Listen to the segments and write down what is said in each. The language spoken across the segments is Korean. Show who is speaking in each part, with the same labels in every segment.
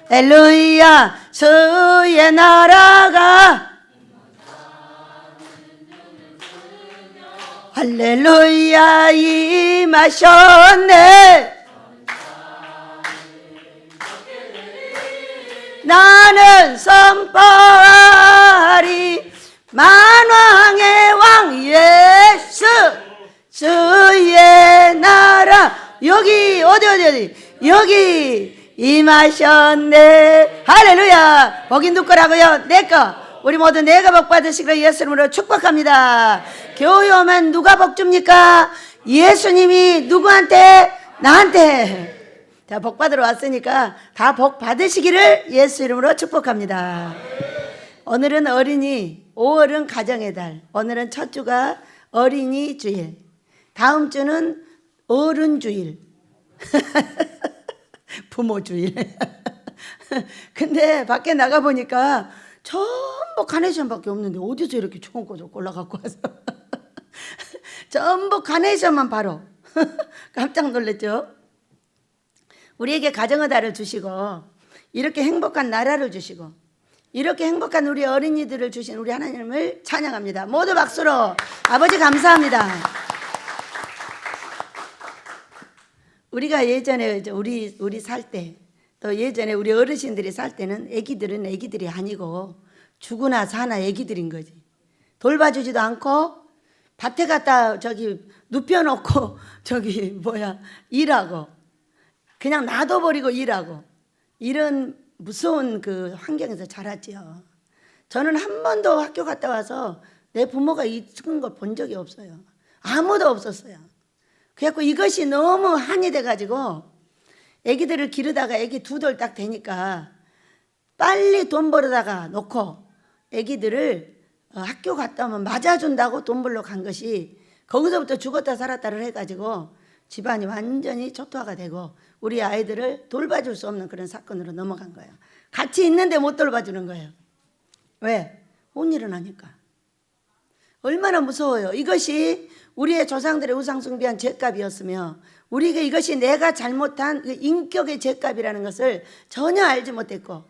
Speaker 1: 할렐루야 주의 나라가 할렐루야 임하셨네. 나는 선포하리 만왕의 왕 예수 주의 나라 여기 어디 여기 임하셨네. 할렐루야. 복이 누구 거라고요? 내거. 우리 모두 내가 복 받으시기를 예수 이름으로 축복합니다. 교회 오면 누가 복 줍니까? 예수님이 누구한테? 나한테. 자, 복 받으러 왔으니까 다 복 받으시기를 예수 이름으로 축복합니다. 오늘은 어린이, 5월은 가정의 달. 오늘은 첫 주가 어린이 주일. 다음 주는 어른 주일. 부모 주일. 근데 밖에 나가 보니까 전부 카네이션밖에 없는데 어디서 이렇게 좋은 거 골라갖고 와서 전부 카네이션만 바로 깜짝 놀랐죠. 우리에게 가정의 달을 주시고 이렇게 행복한 나라를 주시고 이렇게 행복한 우리 어린이들을 주신 우리 하나님을 찬양합니다. 모두 박수로 아버지 감사합니다. 우리가 예전에 우리 살 때 또 예전에 우리 어르신들이 살 때는 애기들은 애기들이 아니고 죽으나 사나 애기들인 거지. 돌봐주지도 않고 밭에 갖다 눕혀놓고 일하고 그냥 놔둬버리고 일하고 이런 무서운 그 환경에서 자랐지요. 저는 한 번도 학교 갔다 와서 내 부모가 이런 걸 본 적이 없어요. 아무도 없었어요. 그래갖고 이것이 너무 한이 돼가지고 애기들을 기르다가 애기 2돌 딱 되니까 빨리 돈 벌어다가 놓고 애기들을 학교 갔다 오면 맞아준다고 돈 벌러 간 것이 거기서부터 죽었다 살았다를 해가지고 집안이 완전히 초토화가 되고 우리 아이들을 돌봐줄 수 없는 그런 사건으로 넘어간 거예요. 같이 있는데 못 돌봐주는 거예요. 왜? 못 일어나니까. 얼마나 무서워요. 이것이 우리의 조상들의 우상숭배한 죄값이었으며 우리에게 이것이 내가 잘못한 그 인격의 죄값이라는 것을 전혀 알지 못했고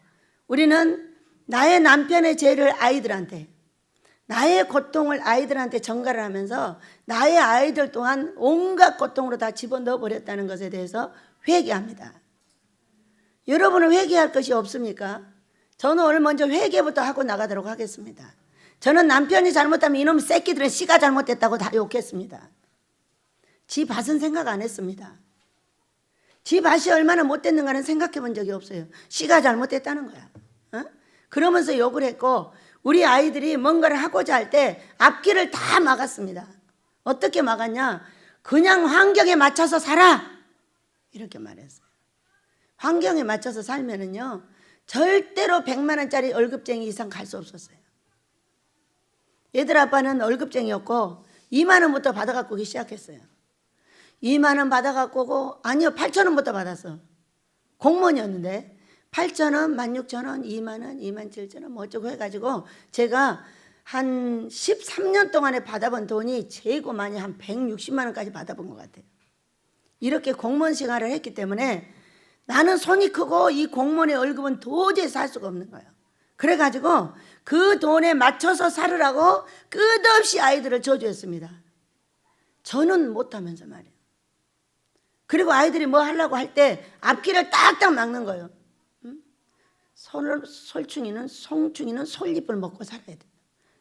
Speaker 1: 우리는 나의 남편의 죄를 아이들한테 나의 고통을 아이들한테 전가를 하면서 나의 아이들 또한 온갖 고통으로 다 집어넣어 버렸다는 것에 대해서 회개합니다. 여러분은 회개할 것이 없습니까? 저는 오늘 먼저 회개부터 하고 나가도록 하겠습니다. 저는 남편이 잘못하면 이놈 새끼들은 씨가 잘못됐다고 다 욕했습니다. 지 밭은 생각 안 했습니다. 지 밭이 얼마나 못됐는가는 생각해 본 적이 없어요. 씨가 잘못됐다는 거야. 그러면서 욕을 했고 우리 아이들이 뭔가를 하고자 할 때 앞길을 다 막았습니다. 어떻게 막았냐? 그냥 환경에 맞춰서 살아 이렇게 말했어요. 환경에 맞춰서 살면은요 절대로 100만 원짜리 월급쟁이 이상 갈 수 없었어요. 얘들 아빠는 월급쟁이였고 2만 원부터 받아갖고 오기 시작했어요. 2만 원 받아갖고 오고 아니요 8천 원부터 받았어. 공무원이었는데 8천 원, 16,000원, 2만 원, 27,000원 뭐 어쩌고 해가지고 제가 한 13년 동안에 받아본 돈이 재고 많이 한 160만 원까지 받아본 것 같아요. 이렇게 공무원 생활을 했기 때문에 나는 손이 크고 이 공무원의 월급은 도저히 살 수가 없는 거예요. 그래가지고 그 돈에 맞춰서 살으라고 끝없이 아이들을 저주했습니다. 저는 못하면서 말이에요. 그리고 아이들이 뭐 하려고 할 때 앞길을 딱딱 막는 거예요. 솔충이는 송충이는 솔잎을 먹고 살아야 돼.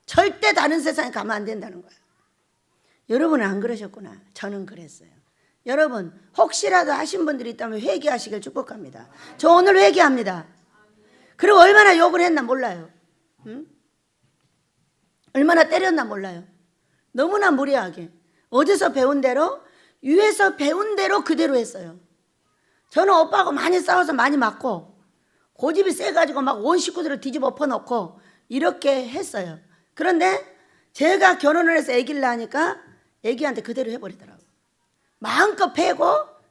Speaker 1: 절대 다른 세상에 가면 안 된다는 거예요. 여러분은 안 그러셨구나. 저는 그랬어요. 여러분 혹시라도 하신 분들이 있다면 회개하시길 축복합니다. 저 오늘 회개합니다. 그리고 얼마나 욕을 했나 몰라요. 얼마나 때렸나 몰라요. 너무나 무례하게 어디서 배운 대로 위에서 배운 대로 그대로 했어요. 저는 오빠하고 많이 싸워서 많이 맞고 고집이 세가지고 막 온 식구들을 뒤집어 엎어놓고 이렇게 했어요. 그런데 제가 결혼을 해서 아기를 낳으니까 아기한테 그대로 해버리더라고요. 마음껏 패고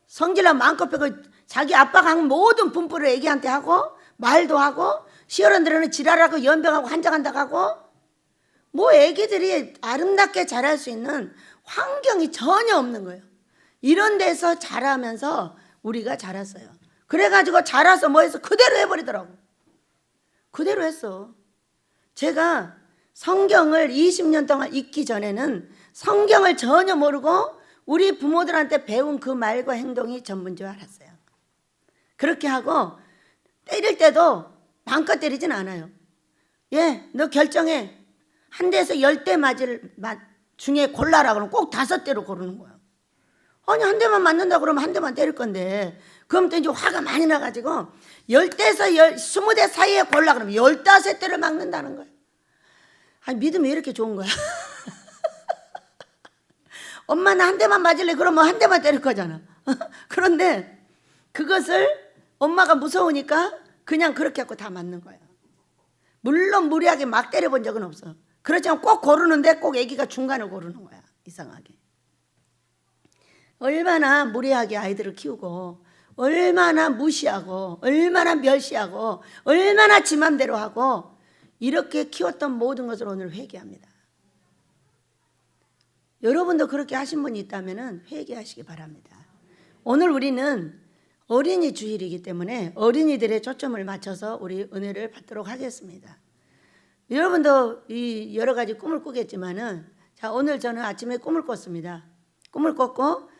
Speaker 1: 성질나 마음껏 패고 자기 아빠가 한 모든 분풀을 아기한테 하고 말도 하고 시어른들은 지랄하고 연병하고 환장한다고 하고 뭐 아기들이 아름답게 자랄 수 있는 환경이 전혀 없는 거예요. 이런 데서 자라면서 우리가 자랐어요. 그래가지고 자라서 뭐 해서 그대로 해버리더라고. 그대로 했어. 제가 성경을 20년 동안 읽기 전에는 성경을 전혀 모르고 우리 부모들한테 배운 그 말과 행동이 전부인 줄 알았어요. 그렇게 하고 때릴 때도 마음껏 때리진 않아요. 예, 너 결정해. 한 대에서 10대 맞을 중에 골라라 그러면 꼭 5대로 고르는 거예요. 아니 한 대만 맞는다 그러면 한 대만 때릴 건데, 그럼 또 이제 화가 많이 나가지고 10대에서 20대 사이에 골라 그러면 15대를 막는다는 거예요. 아니 믿음이 왜 이렇게 좋은 거야? 엄마 나 한 대만 맞을래? 그러면 한 대만 때릴 거잖아. 그런데 그것을 엄마가 무서우니까 그냥 그렇게 하고 다 맞는 거예요. 물론 무리하게 막 때려본 적은 없어. 그렇지만 꼭 고르는데 꼭 아기가 중간을 고르는 거야. 이상하게. 얼마나 무리하게 아이들을 키우고, 얼마나 무시하고, 얼마나 멸시하고, 얼마나 지 맘대로 하고, 이렇게 키웠던 모든 것을 오늘 회개합니다. 여러분도 그렇게 하신 분이 있다면 회개하시기 바랍니다. 오늘 우리는 어린이 주일이기 때문에 어린이들의 초점을 맞춰서 우리 은혜를 받도록 하겠습니다. 여러분도 이 여러 가지 꿈을 꾸겠지만은, 자, 오늘 저는 아침에 꿈을 꿨습니다. 꿈을 꿨고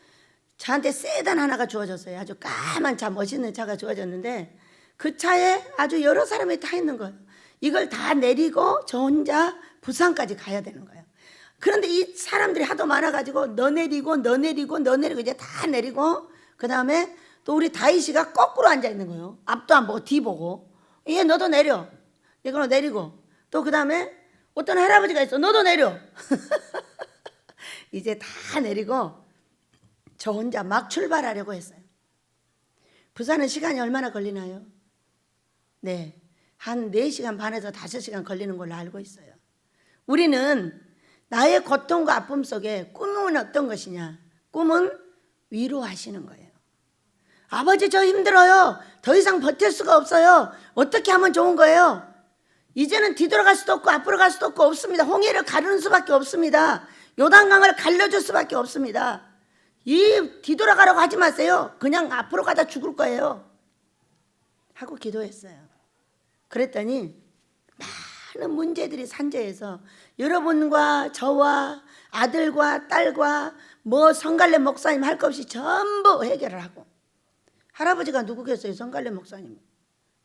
Speaker 1: 저한테 세단 하나가 주어졌어요. 아주 까만 차, 멋있는 차가 주어졌는데 그 차에 아주 여러 사람이 타 있는 거예요. 이걸 다 내리고 저 혼자 부산까지 가야 되는 거예요. 그런데 이 사람들이 하도 많아가지고 너 내리고 이제 다 내리고, 그 다음에 또 우리 다이씨가 거꾸로 앉아 있는 거예요. 앞도 안 보고 뒤 보고. 얘 너도 내려. 이거로 내리고, 또 그 다음에 어떤 할아버지가 있어. 너도 내려. 이제 다 내리고 저 혼자 막 출발하려고 했어요. 부산은 시간이 얼마나 걸리나요? 네, 한 4시간 반에서 5시간 걸리는 걸로 알고 있어요. 우리는 나의 고통과 아픔 속에 꿈은 어떤 것이냐? 꿈은 위로하시는 거예요. 아버지 저 힘들어요. 더 이상 버틸 수가 없어요. 어떻게 하면 좋은 거예요? 이제는 뒤돌아갈 수도 없고 앞으로 갈 수도 없고 없습니다. 홍해를 가르는 수밖에 없습니다. 요단강을 갈려줄 수밖에 없습니다. 이 뒤돌아가라고 하지 마세요. 그냥 앞으로 가다 죽을 거예요 하고 기도했어요. 그랬더니 많은 문제들이 산재해서 여러분과 저와 아들과 딸과 뭐 성갈래 목사님 할 것 없이 전부 해결을 하고, 할아버지가 누구겠어요? 성갈래 목사님.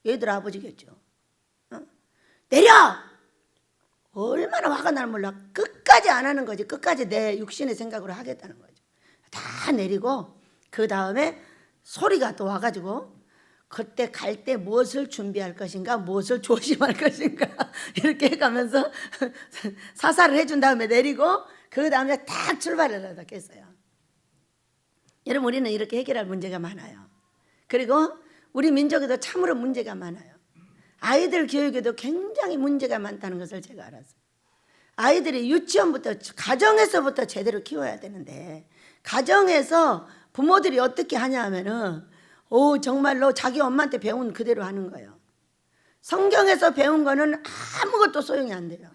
Speaker 1: 얘들 아버지겠죠. 내려! 얼마나 화가 나는 몰라. 끝까지 안 하는 거지. 끝까지 내 육신의 생각으로 하겠다는 거죠. 다 내리고 그 다음에 소리가 또 와가지고 그때 갈 때 무엇을 준비할 것인가, 무엇을 조심할 것인가 이렇게 해가면서 사사를 해준 다음에 내리고 그 다음에 딱 출발을 하다 했어요. 여러분, 우리는 이렇게 해결할 문제가 많아요. 그리고 우리 민족에도 참으로 문제가 많아요. 아이들 교육에도 굉장히 문제가 많다는 것을 제가 알았어요. 아이들이 유치원부터, 가정에서부터 제대로 키워야 되는데, 가정에서 부모들이 어떻게 하냐 하면은 정말로 자기 엄마한테 배운 그대로 하는 거예요. 성경에서 배운 거는 아무것도 소용이 안 돼요.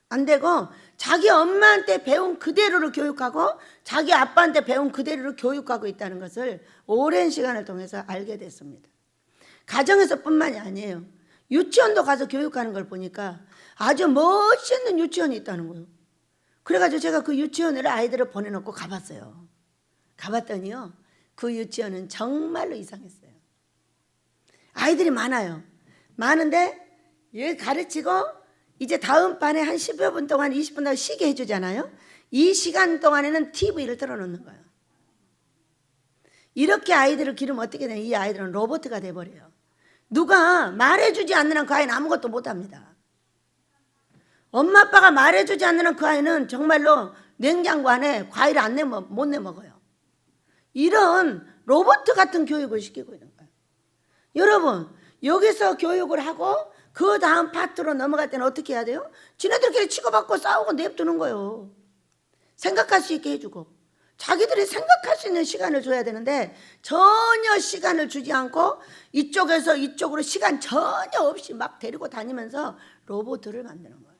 Speaker 1: 안 되고 자기 엄마한테 배운 그대로를 교육하고 자기 아빠한테 배운 그대로를 교육하고 있다는 것을 오랜 시간을 통해서 알게 됐습니다. 가정에서뿐만이 아니에요. 유치원도 가서 교육하는 걸 보니까 아주 멋있는 유치원이 있다는 거예요. 그래가지고 제가 그 유치원을 아이들을 보내놓고 가봤어요. 가봤더니요, 그 유치원은 정말로 이상했어요. 아이들이 많아요. 많은데 여기 가르치고 이제 다음 반에 한 10여 분 동안 20분 동안 쉬게 해주잖아요. 이 시간 동안에는 TV를 틀어놓는 거예요. 이렇게 아이들을 기르면 어떻게 되냐, 이 아이들은 로봇가 돼버려요. 누가 말해주지 않는 한 그 아이는 아무것도 못합니다. 엄마 아빠가 말해주지 않는 한 그 아이는 정말로 냉장고 안에 과일을 못 내먹어요. 이런 로봇 같은 교육을 시키고 있는 거예요. 여러분, 여기서 교육을 하고 그 다음 파트로 넘어갈 때는 어떻게 해야 돼요? 지네들끼리 치고받고 싸우고 냅두는 거예요. 생각할 수 있게 해주고 자기들이 생각할 수 있는 시간을 줘야 되는데 전혀 시간을 주지 않고 이쪽에서 이쪽으로 시간 전혀 없이 막 데리고 다니면서 로봇을 만드는 거예요.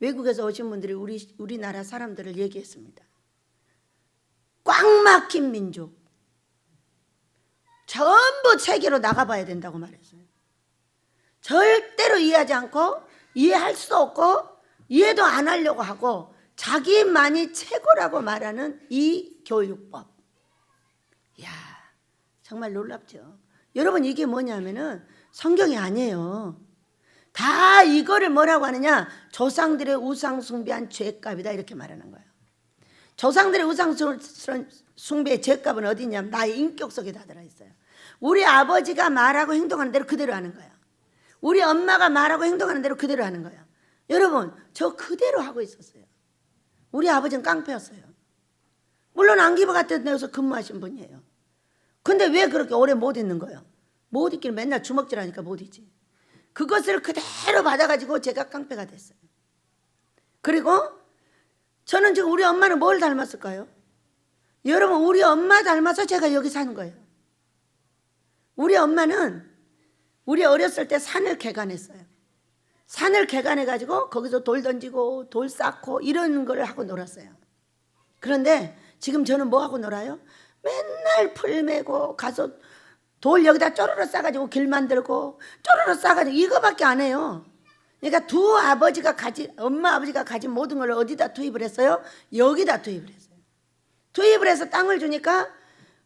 Speaker 1: 외국에서 오신 분들이 우리나라 사람들을 얘기했습니다. 꽉 막힌 민족. 전부 세계로 나가봐야 된다고 말했어요. 절대로 이해하지 않고 이해할 수 없고 이해도 안 하려고 하고 자기만이 최고라고 말하는 이 교육법. 이야, 정말 놀랍죠. 여러분, 이게 뭐냐면은 성경이 아니에요. 다 이거를 뭐라고 하느냐? 조상들의 우상 숭배한 죄값이다, 이렇게 말하는 거예요. 조상들의 우상 숭배의 죄값은 어디 있냐면 나의 인격 속에 다 들어있어요. 우리 아버지가 말하고 행동하는 대로 그대로 하는 거예요. 우리 엄마가 말하고 행동하는 대로 그대로 하는 거예요. 여러분, 저 그대로 하고 있었어요. 우리 아버지는 깡패였어요. 물론 안기부 같은 데서 근무하신 분이에요. 근데 왜 그렇게 오래 못 있는 거예요? 못 있기는 맨날 주먹질하니까 못 있지. 그것을 그대로 받아가지고 제가 깡패가 됐어요. 그리고 저는 지금 우리 엄마는 뭘 닮았을까요? 여러분, 우리 엄마 닮아서 제가 여기 사는 거예요. 우리 엄마는 우리 어렸을 때 산을 개간했어요. 산을 개간해가지고 거기서 돌 던지고 돌 쌓고 이런 걸 하고 놀았어요. 그런데 지금 저는 뭐 하고 놀아요? 맨날 풀 메고 가서 돌 여기다 쪼르르 싸가지고 길 만들고 쪼르르 싸가지고 이거밖에 안 해요. 그러니까 두 아버지가 가진, 엄마 아버지가 가진 모든 걸 어디다 투입을 했어요? 여기다 투입을 했어요. 투입을 해서 땅을 주니까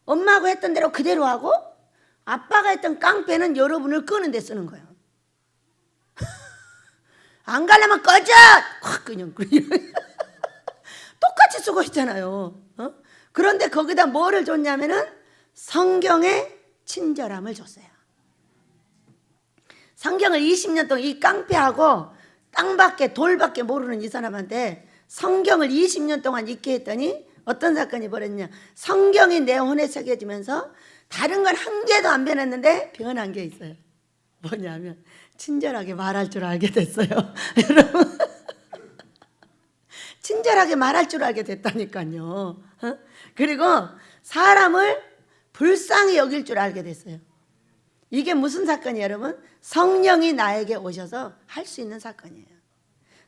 Speaker 1: 엄마하고 했던 대로 그대로 하고 아빠가 했던 깡패는 여러분을 끄는 데 쓰는 거예요. 안 가려면 꺼져! 확 그냥 똑같이 쓰고 있잖아요. 그런데 거기다 뭐를 줬냐면은 성경의 친절함을 줬어요. 성경을 20년 동안 이 깡패하고 땅밖에 돌밖에 모르는 이 사람한테 성경을 20년 동안 읽게 했더니 어떤 사건이 벌어졌냐? 성경이 내 혼에 새겨지면서 다른 건 한 개도 안 변했는데 변한 게 있어요. 뭐냐면 친절하게 말할 줄 알게 됐어요. 여러분, 친절하게 말할 줄 알게 됐다니까요. 그리고 사람을 불쌍히 여길 줄 알게 됐어요. 이게 무슨 사건이에요, 여러분? 성령이 나에게 오셔서 할 수 있는 사건이에요.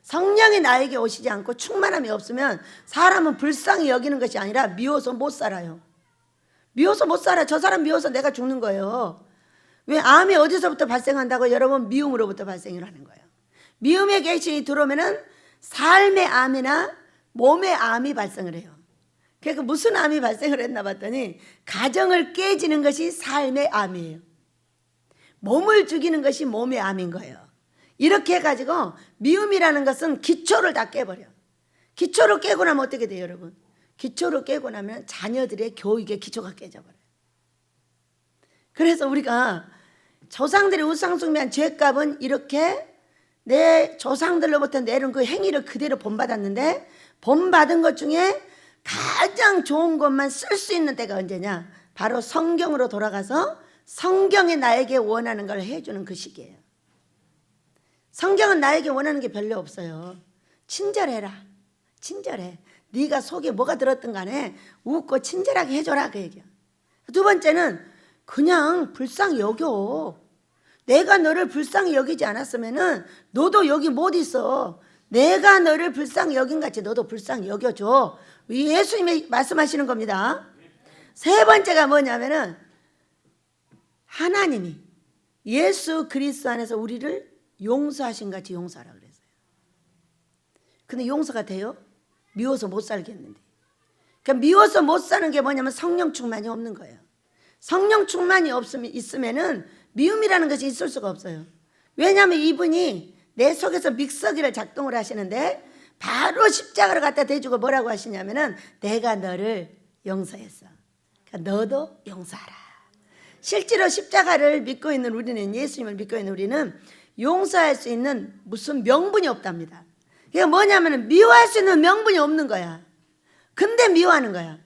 Speaker 1: 성령이 나에게 오시지 않고 충만함이 없으면 사람은 불쌍히 여기는 것이 아니라 미워서 못 살아요. 미워서 못 살아. 저 사람 미워서 내가 죽는 거예요. 왜? 암이 어디서부터 발생한다고? 여러분, 미움으로부터 발생을 하는 거예요. 미움의 계시이 들어오면은 삶의 암이나 몸의 암이 발생을 해요. 그러니까 무슨 암이 발생을 했나 봤더니 가정을 깨지는 것이 삶의 암이에요. 몸을 죽이는 것이 몸의 암인 거예요. 이렇게 해가지고 미움이라는 것은 기초를 다 깨버려. 기초를 깨고 나면 어떻게 돼요, 여러분? 기초를 깨고 나면 자녀들의 교육의 기초가 깨져버려요. 그래서 우리가 조상들의 우상숭배한 죄값은 이렇게 내 조상들로부터 내려온 그 행위를 그대로 본받았는데 본받은 것 중에 가장 좋은 것만 쓸 수 있는 때가 언제냐? 바로 성경으로 돌아가서 성경이 나에게 원하는 걸 해주는 그 시기예요. 성경은 나에게 원하는 게 별로 없어요. 친절해라. 친절해. 네가 속에 뭐가 들었든 간에 웃고 친절하게 해줘라, 그 얘기야. 두 번째는 그냥 불쌍히 여겨. 내가 너를 불쌍히 여기지 않았으면은 너도 여기 못 있어. 내가 너를 불쌍히 여긴 같이 너도 불쌍히 여겨줘. 예수님이 말씀하시는 겁니다. 세 번째가 뭐냐면은 하나님이 예수 그리스도 안에서 우리를 용서하신 같이 용서하라 그랬어요. 근데 용서가 돼요? 미워서 못 살겠는데. 그러니까 미워서 못 사는 게 뭐냐면 성령 충만이 없는 거예요. 성령 충만이 있으면은 미움이라는 것이 있을 수가 없어요. 왜냐하면 이분이 내 속에서 믹서기를 작동을 하시는데 바로 십자가를 갖다 대주고 뭐라고 하시냐면은 내가 너를 용서했어. 그러니까 너도 용서하라. 실제로 십자가를 믿고 있는 우리는, 예수님을 믿고 있는 우리는 용서할 수 있는 무슨 명분이 없답니다. 그게 뭐냐면 미워할 수 있는 명분이 없는 거야. 근데 미워하는 거야.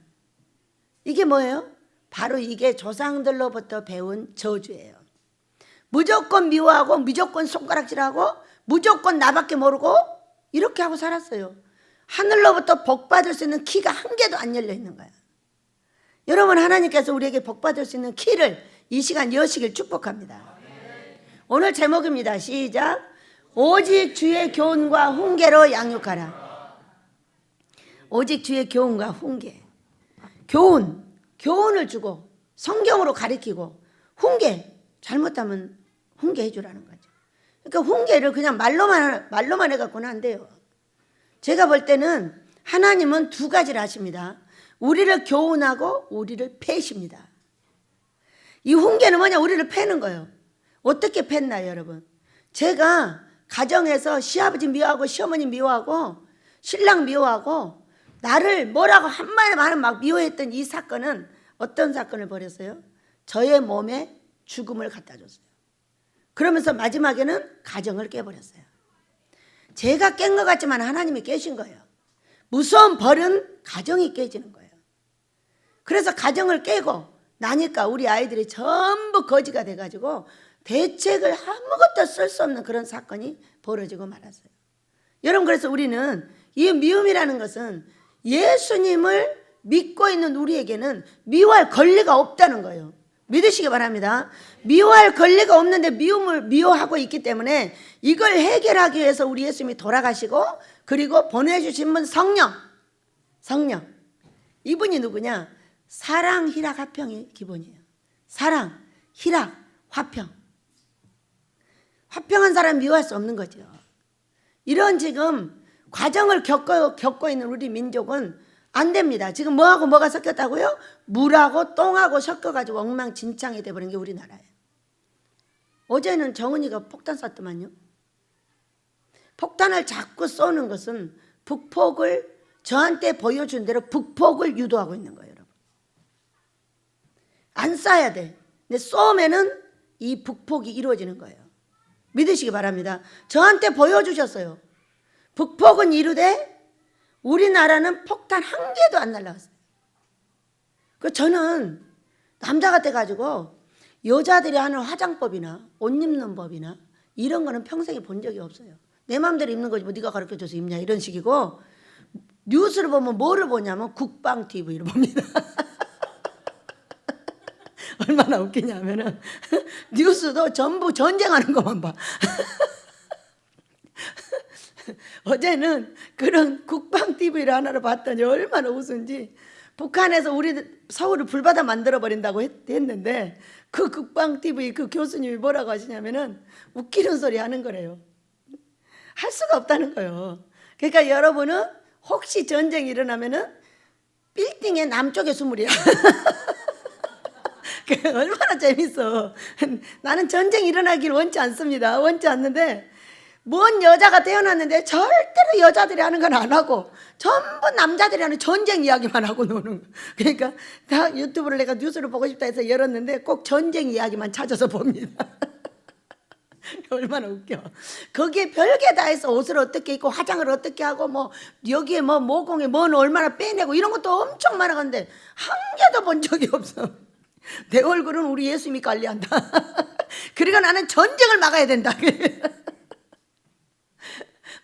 Speaker 1: 이게 뭐예요? 바로 이게 조상들로부터 배운 저주예요. 무조건 미워하고 무조건 손가락질하고 무조건 나밖에 모르고 이렇게 하고 살았어요. 하늘로부터 복받을 수 있는 키가 한 개도 안 열려 있는 거야. 여러분, 하나님께서 우리에게 복받을 수 있는 키를 이 시간 여시길 축복합니다. 오늘 제목입니다. 시작. 오직 주의 교훈과 훈계로 양육하라. 오직 주의 교훈과 훈계. 교훈을 주고 성경으로 가르치고 훈계, 잘못하면 훈계해 주라는 거죠. 그러니까 훈계를 그냥 말로만 해갖고는 안 돼요. 제가 볼 때는 하나님은 두 가지를 하십니다. 우리를 교훈하고 우리를 패십니다. 이 훈계는 뭐냐? 우리를 패는 거예요. 어떻게 팼나요, 여러분? 제가 가정에서 시아버지 미워하고 시어머니 미워하고 신랑 미워하고 나를 뭐라고 한마디 말은 막 미워했던 이 사건은 어떤 사건을 벌였어요? 저의 몸에 죽음을 갖다 줬어요. 그러면서 마지막에는 가정을 깨버렸어요. 제가 깬 것 같지만 하나님이 깨신 거예요. 무서운 벌은 가정이 깨지는 거예요. 그래서 가정을 깨고 나니까 우리 아이들이 전부 거지가 돼가지고 대책을 아무것도 쓸 수 없는 그런 사건이 벌어지고 말았어요. 여러분, 그래서 우리는 이 미움이라는 것은 예수님을 믿고 있는 우리에게는 미워할 권리가 없다는 거예요. 믿으시기 바랍니다. 미워할 권리가 없는데 미움을 미워하고 있기 때문에 이걸 해결하기 위해서 우리 예수님이 돌아가시고 그리고 보내주신 분 성령. 이분이 누구냐? 사랑, 희락, 화평이 기본이에요. 사랑, 희락, 화평. 화평한 사람 미워할 수 없는 거죠. 이런 지금 과정을 겪고 있는 우리 민족은 안 됩니다. 지금 뭐하고 뭐가 섞였다고요? 물하고 똥하고 섞어가지고 엉망진창이 돼버린 게 우리나라예요. 어제는 정은이가 폭탄 쐈더만요. 폭탄을 자꾸 쏘는 것은 북폭을 저한테 보여준 대로 북폭을 유도하고 있는 거예요, 여러분. 안 쏴야 돼. 근데 쏘면은 이 북폭이 이루어지는 거예요. 믿으시기 바랍니다. 저한테 보여주셨어요. 북폭은 이루되 우리나라는 폭탄 한 개도 안 날라갔어요. 그 저는 남자 같아가지고 여자들이 하는 화장법이나 옷 입는 법이나 이런 거는 평생에 본 적이 없어요. 내 마음대로 입는 거지 뭐 네가 가르쳐줘서 입냐 이런 식이고, 뉴스를 보면 뭐를 보냐면 국방 TV를 봅니다. 얼마나 웃기냐면은 뉴스도 전부 전쟁하는 것만 봐. 어제는 그런 국방 TV를 하나를 봤더니 얼마나 웃은지, 북한에서 우리 서울을 불바다 만들어버린다고 했는데 그 국방 TV 그 교수님이 뭐라고 하시냐면은 웃기는 소리 하는 거래요. 할 수가 없다는 거예요. 그러니까 여러분은 혹시 전쟁이 일어나면은 빌딩의 남쪽에 숨으리라. 얼마나 재밌어. 나는 전쟁이 일어나길 원치 않습니다. 원치 않는데 뭔 여자가 태어났는데 절대로 여자들이 하는 건 안 하고 전부 남자들이 하는 전쟁 이야기만 하고 노는 거예요. 그러니까 다 유튜브를 내가 뉴스를 보고 싶다 해서 열었는데 꼭 전쟁 이야기만 찾아서 봅니다. 얼마나 웃겨. 거기에 별게 다 해서 옷을 어떻게 입고 화장을 어떻게 하고 뭐 여기에 뭐 모공에 뭐는 얼마나 빼내고 이런 것도 엄청 많아가는데 한 개도 본 적이 없어. 내 얼굴은 우리 예수님이 관리한다. 그러니까 나는 전쟁을 막아야 된다.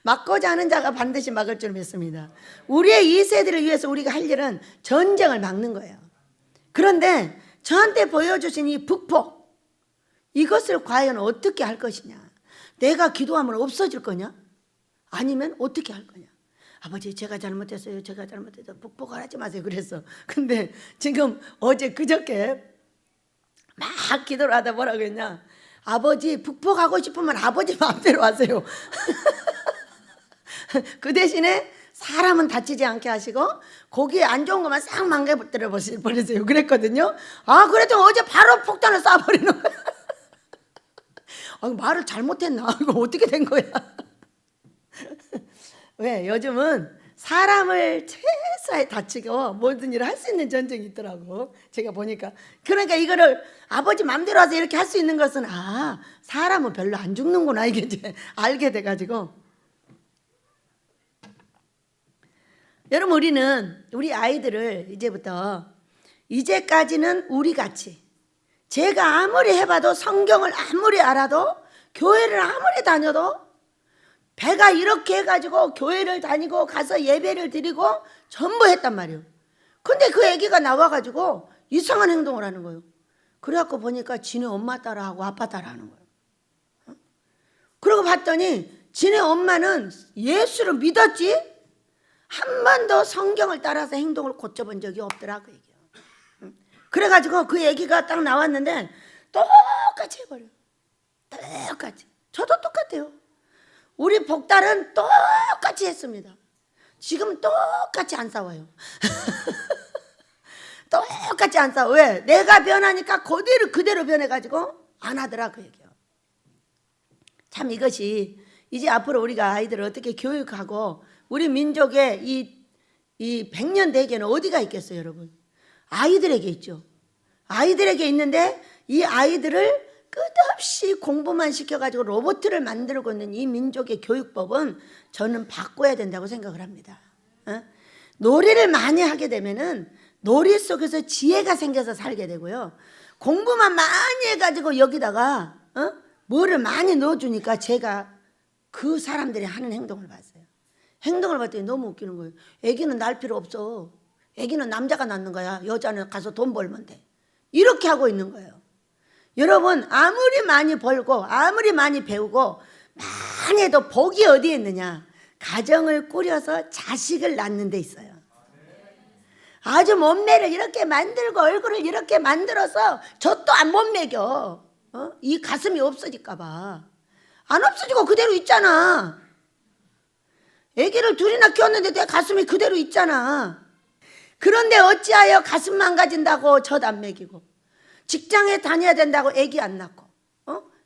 Speaker 1: 막고자 하는 자가 반드시 막을 줄 믿습니다. 우리의 2세대를 위해서 우리가 할 일은 전쟁을 막는 거예요. 그런데 저한테 보여주신 이 북폭, 이것을 과연 어떻게 할 것이냐? 내가 기도하면 없어질 거냐? 아니면 어떻게 할 거냐? 아버지 제가 잘못했어요. 제가 잘못해서 북폭을 하지 마세요. 그랬어. 근데 지금 어제 그저께 막 기도를 하다 뭐라고 했냐? 아버지 북폭하고 싶으면 아버지 마음대로 하세요. 그 대신에 사람은 다치지 않게 하시고 거기에 안 좋은 것만 싹 망가뜨려 버리세요. 그랬거든요. 아, 그래도 어제 바로 폭탄을 쏴버리는 거야. 아, 말을 잘못했나? 이거 어떻게 된 거야? 왜? 요즘은 사람을 최소한 다치고 모든 일을 할 수 있는 전쟁이 있더라고. 제가 보니까. 그러니까 이거를 아버지 맘대로 와서 이렇게 할 수 있는 것은 사람은 별로 안 죽는구나 이게 이제 알게 돼가지고. 여러분, 우리 아이들을 이제까지는 우리 같이, 제가 아무리 해봐도 성경을 아무리 알아도 교회를 아무리 다녀도 배가 이렇게 해가지고 교회를 다니고 가서 예배를 드리고 전부 했단 말이에요. 근데 그 애기가 나와가지고 이상한 행동을 하는 거예요. 그래갖고 보니까 지네 엄마 따라하고 아빠 따라하는 거예요. 그러고 봤더니 지네 엄마는 예수를 믿었지 한 번도 성경을 따라서 행동을 고쳐본 적이 없더라 그 얘기예요. 그래가지고 그 얘기가 딱 나왔는데 똑같이 해버려요. 똑같이. 저도 똑같아요. 우리 복달은 똑같이 했습니다. 지금 똑같이 안 싸워요. 똑같이 안 싸워. 왜? 내가 변하니까 그대로 변해가지고 안 하더라 그 얘기요. 참 이것이 이제 앞으로 우리가 아이들을 어떻게 교육하고 우리 민족의 이 100년 대계는 어디가 있겠어요 여러분? 아이들에게 있죠. 아이들에게 있는데 이 아이들을 끝없이 공부만 시켜가지고 로봇을 만들고 있는 이 민족의 교육법은 저는 바꿔야 된다고 생각을 합니다. 놀이를 많이 하게 되면은 놀이 속에서 지혜가 생겨서 살게 되고요. 공부만 많이 해가지고 여기다가 뭐를 많이 넣어주니까 제가 그 사람들이 하는 행동을 봤어요. 행동을 봤더니 너무 웃기는 거예요. 애기는 낳을 필요 없어. 애기는 남자가 낳는 거야. 여자는 가서 돈 벌면 돼. 이렇게 하고 있는 거예요. 여러분 아무리 많이 벌고 아무리 많이 배우고 많이 해도 복이 어디에 있느냐? 가정을 꾸려서 자식을 낳는 데 있어요. 아주 몸매를 이렇게 만들고 얼굴을 이렇게 만들어서 저 또 안 못 먹여. 이 가슴이 없어질까 봐. 안 없어지고 그대로 있잖아. 아기를 둘이나 키웠는데 내 가슴이 그대로 있잖아. 그런데 어찌하여 가슴 망가진다고 젖 안 먹이고 직장에 다녀야 된다고 아기 안 낳고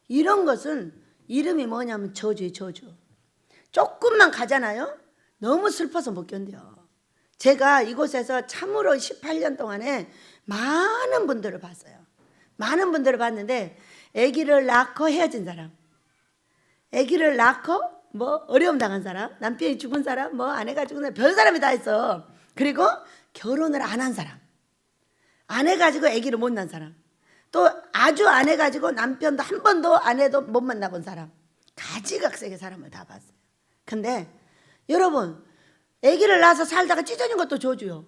Speaker 1: 이런 것은 이름이 뭐냐면 저주예요. 저주. 조금만 가잖아요. 너무 슬퍼서 못 견뎌요. 제가 이곳에서 참으로 18년 동안에 많은 분들을 봤어요. 많은 분들을 봤는데 아기를 낳고 헤어진 사람, 아기를 낳고 뭐 어려움 당한 사람, 남편이 죽은 사람, 뭐 아내가 죽은 사람, 별 사람이 다 있어. 그리고 결혼을 안 한 사람, 안 해가지고 아기를 못 낳은 사람, 또 아주 안 해가지고 남편도 한 번도 아내도 못 만나본 사람, 가지각색의 사람을 다 봤어요. 근데 여러분 아기를 낳아서 살다가 찢어진 것도 저주요.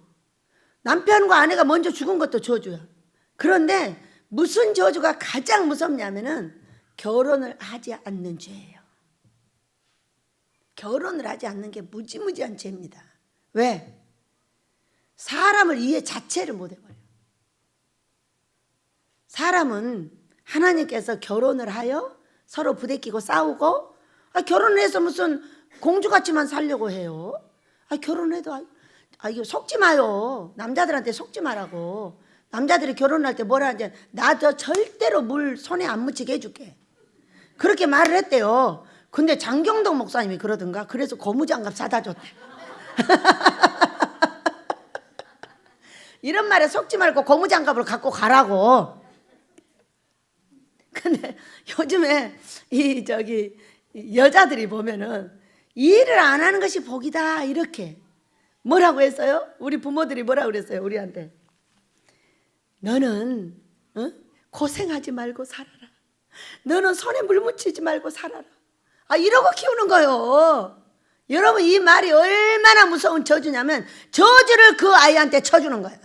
Speaker 1: 남편과 아내가 먼저 죽은 것도 저주야. 그런데 무슨 저주가 가장 무섭냐면은 결혼을 하지 않는 죄예요. 결혼을 하지 않는 게 무지무지한 죄입니다. 왜? 사람을 이해 자체를 못 해버려요. 사람은 하나님께서 결혼을 하여 서로 부대끼고 싸우고 결혼을 해서 무슨 공주같이만 살려고 해요. 결혼해도 이거 속지 마요. 남자들한테 속지 말라고. 남자들이 결혼할 때 뭐라 하는지 나 저 절대로 물 손에 안 묻히게 해줄게. 그렇게 말을 했대요. 근데 장경동 목사님이 그러던가 그래서 고무장갑 사다 줬대. 이런 말에 속지 말고 고무장갑을 갖고 가라고. 근데 요즘에 여자들이 보면은 일을 안 하는 것이 복이다 이렇게 뭐라고 했어요? 우리 부모들이 뭐라고 그랬어요? 우리한테 너는 고생하지 말고 살아라. 너는 손에 물 묻히지 말고 살아라. 이러고 키우는 거예요. 여러분 이 말이 얼마나 무서운 저주냐면 저주를 그 아이한테 쳐주는 거야.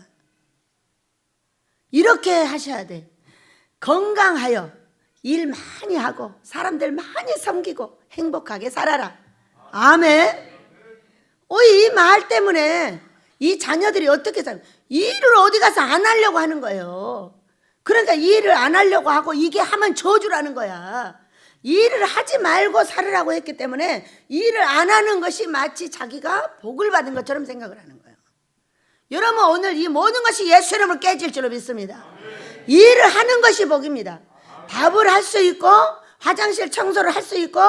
Speaker 1: 이렇게 하셔야 돼. 건강하여 일 많이 하고 사람들 많이 섬기고 행복하게 살아라. 아멘. 이 말 때문에 이 자녀들이 어떻게 살아요? 일을 어디 가서 안 하려고 하는 거예요. 그러니까 일을 안 하려고 하고 이게 하면 저주라는 거야. 일을 하지 말고 살으라고 했기 때문에 일을 안 하는 것이 마치 자기가 복을 받은 것처럼 생각을 하는 거예요. 여러분 오늘 이 모든 것이 예수 이름을 깨질 줄로 믿습니다. 일을 하는 것이 복입니다. 밥을 할 수 있고 화장실 청소를 할 수 있고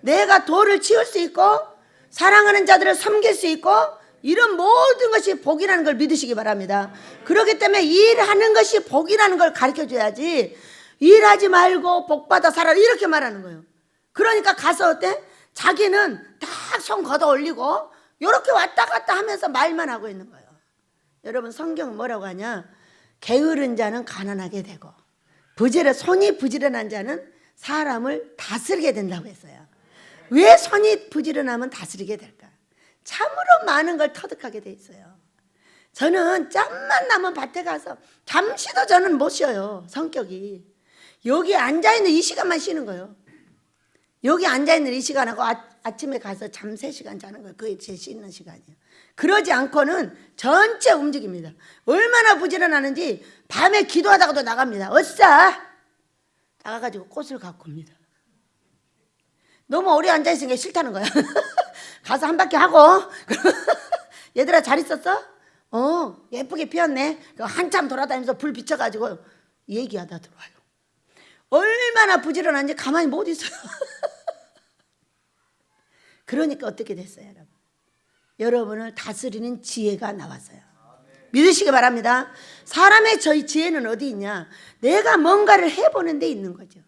Speaker 1: 내가 돌을 치울 수 있고 사랑하는 자들을 섬길 수 있고 이런 모든 것이 복이라는 걸 믿으시기 바랍니다. 그렇기 때문에 일하는 것이 복이라는 걸 가르쳐줘야지 일하지 말고 복받아 살아라 이렇게 말하는 거예요. 그러니까 가서 어때? 자기는 딱 손 걷어 올리고 이렇게 왔다 갔다 하면서 말만 하고 있는 거예요. 여러분 성경은 뭐라고 하냐? 게으른 자는 가난하게 되고 손이 부지런한 자는 사람을 다스리게 된다고 했어요. 왜 손이 부지런하면 다스리게 될까? 참으로 많은 걸 터득하게 돼 있어요. 저는 짬만 나면 밭에 가서 잠시도 저는 못 쉬어요. 성격이. 여기 앉아있는 이 시간만 쉬는 거예요. 여기 앉아있는 이 시간하고 아침에 가서 잠 3시간 자는 거예요. 그게 제 쉬는 시간이에요. 그러지 않고는 전체 움직입니다. 얼마나 부지런하는지 밤에 기도하다가도 나갑니다. 어싸 나가가지고 꽃을 갖고 옵니다. 너무 오래 앉아있으니까 싫다는 거야. 가서 한 바퀴 하고 얘들아 잘 있었어? 예쁘게 피었네. 한참 돌아다니면서 불 비춰가지고 얘기하다 들어와요. 얼마나 부지런한지 가만히 못 있어요. 그러니까 어떻게 됐어요, 여러분? 여러분을 다스리는 지혜가 나왔어요. 믿으시기 바랍니다. 사람의 저희 지혜는 어디 있냐? 내가 뭔가를 해보는 데 있는 거죠.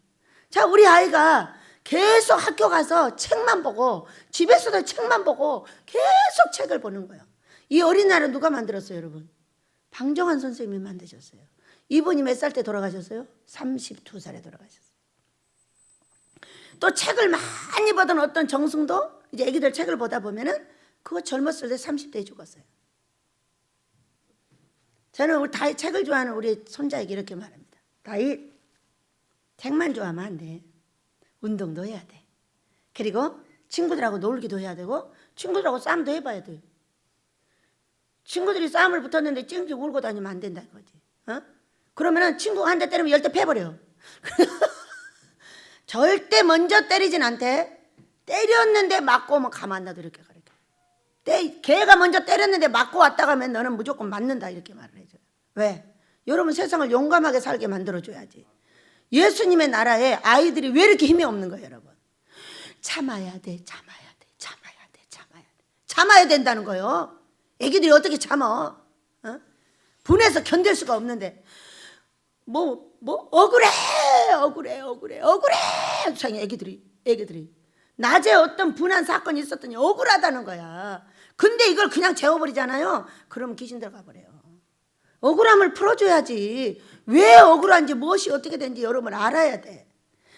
Speaker 1: 자, 우리 아이가 계속 학교 가서 책만 보고 집에서도 책만 보고 계속 책을 보는 거예요. 이 어린아이를 누가 만들었어요, 여러분? 방정환 선생님이 만드셨어요. 이분이 몇 살 때 돌아가셨어요? 32살에 돌아가셨어요. 또 책을 많이 보던 어떤 정승도 이제 애기들 책을 보다 보면은 그거 젊었을 때 30대에 죽었어요. 저는 우리 다윗 책을 좋아하는 우리 손자에게 이렇게 말합니다. 다윗, 책만 좋아하면 안 돼. 운동도 해야 돼. 그리고 친구들하고 놀기도 해야 되고 친구들하고 싸움도 해봐야 돼. 친구들이 싸움을 붙었는데 찡찡 울고 다니면 안 된다 이거지. 그러면은 친구가 한 대 때리면 10대 패버려. 절대 먼저 때리진 않대. 때렸는데 맞고 오면 가만 안 놔둬 이렇게 가르쳐. 걔가 먼저 때렸는데 맞고 왔다 가면 너는 무조건 맞는다 이렇게 말을 해줘요. 왜? 여러분 세상을 용감하게 살게 만들어줘야지. 예수님의 나라에 아이들이 왜 이렇게 힘이 없는 거예요, 여러분? 참아야 돼, 참아야 돼, 참아야 돼, 참아야 돼. 참아야 된다는 거예요. 애기들이 어떻게 참아? 분해서 견딜 수가 없는데 억울해 상해 애기들이 낮에 어떤 분한 사건이 있었더니 억울하다는 거야. 근데 이걸 그냥 재워버리잖아요. 그러면 귀신 들어가 버려요. 억울함을 풀어줘야지. 왜 억울한지 무엇이 어떻게 된지 여러분 알아야 돼.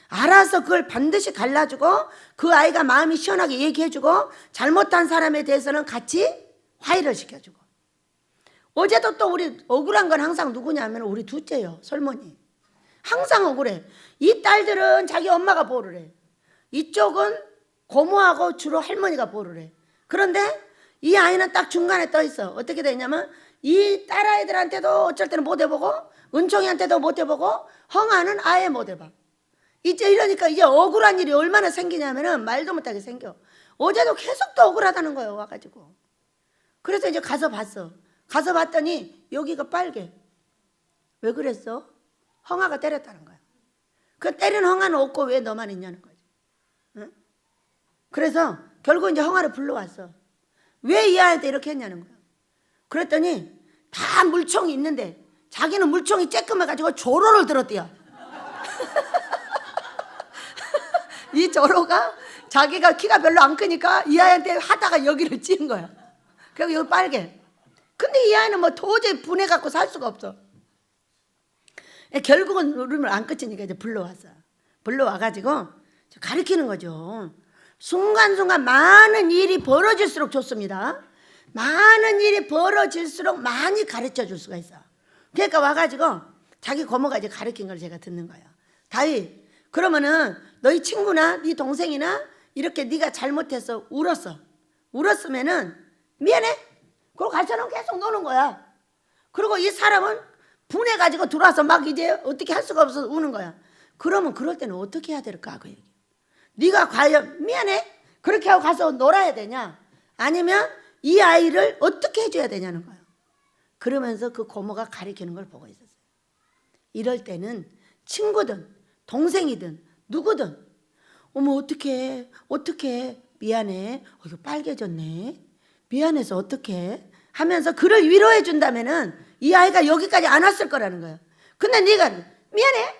Speaker 1: 알아서 그걸 반드시 갈라주고 그 아이가 마음이 시원하게 얘기해주고 잘못한 사람에 대해서는 같이 화해를 시켜주고. 어제도 또 우리 억울한 건 항상 누구냐면 우리 둘째요, 설머니. 항상 억울해. 이 딸들은 자기 엄마가 보호를 해. 이쪽은 고모하고 주로 할머니가 보호를 해. 그런데 이 아이는 딱 중간에 떠 있어. 어떻게 되냐면 이 딸아이들한테도 어쩔 때는 못 해보고 은총이한테도 못 해보고 헝아는 아예 못 해봐. 이제 이러니까 이제 억울한 일이 얼마나 생기냐면은 말도 못하게 생겨. 어제도 계속 또 억울하다는 거예요, 와가지고. 그래서 이제 가서 봤어. 가서 봤더니 여기가 빨개. 왜 그랬어? 헝아가 때렸다는 거야. 그 때린 헝아는 없고 왜 너만 있냐는 거지. 응? 그래서 결국 이제 헝아를 불러왔어. 왜 이 아이한테 이렇게 했냐는 거야. 그랬더니 다 물총이 있는데 자기는 물총이 쬐끔해가지고 조로를 들었대요. 이 조로가 자기가 키가 별로 안 크니까 이 아이한테 하다가 여기를 찌은 거야. 그리고 여기 빨개. 근데 이 아이는 뭐 도저히 분해갖고 살 수가 없어. 결국은 울음을 안 끝이니까 이제 불러왔어. 불러와가지고 가르치는 거죠. 순간순간 많은 일이 벌어질수록 좋습니다. 많은 일이 벌어질수록 많이 가르쳐 줄 수가 있어. 그러니까 와가지고 자기 고모가 이제 가르친 걸 제가 듣는 거예요. 다윗, 그러면은 너희 친구나 네 동생이나 이렇게 네가 잘못해서 울었으면은 미안해. 그리고 가서는 계속 노는 거야. 그리고 이 사람은 분해가지고 들어와서 막 이제 어떻게 할 수가 없어서 우는 거야. 그러면 그럴 때는 어떻게 해야 될까? 그 얘기. 네가 과연 미안해 그렇게 하고 가서 놀아야 되냐? 아니면 이 아이를 어떻게 해줘야 되냐는 거예요. 그러면서 그 고모가 가리키는 걸 보고 있었어요. 이럴 때는 친구든 동생이든 누구든 어머 어떡해 미안해 이거 빨개졌네 미안해서 어떡해 하면서 그를 위로해 준다면은 이 아이가 여기까지 안 왔을 거라는 거예요. 근데 네가 미안해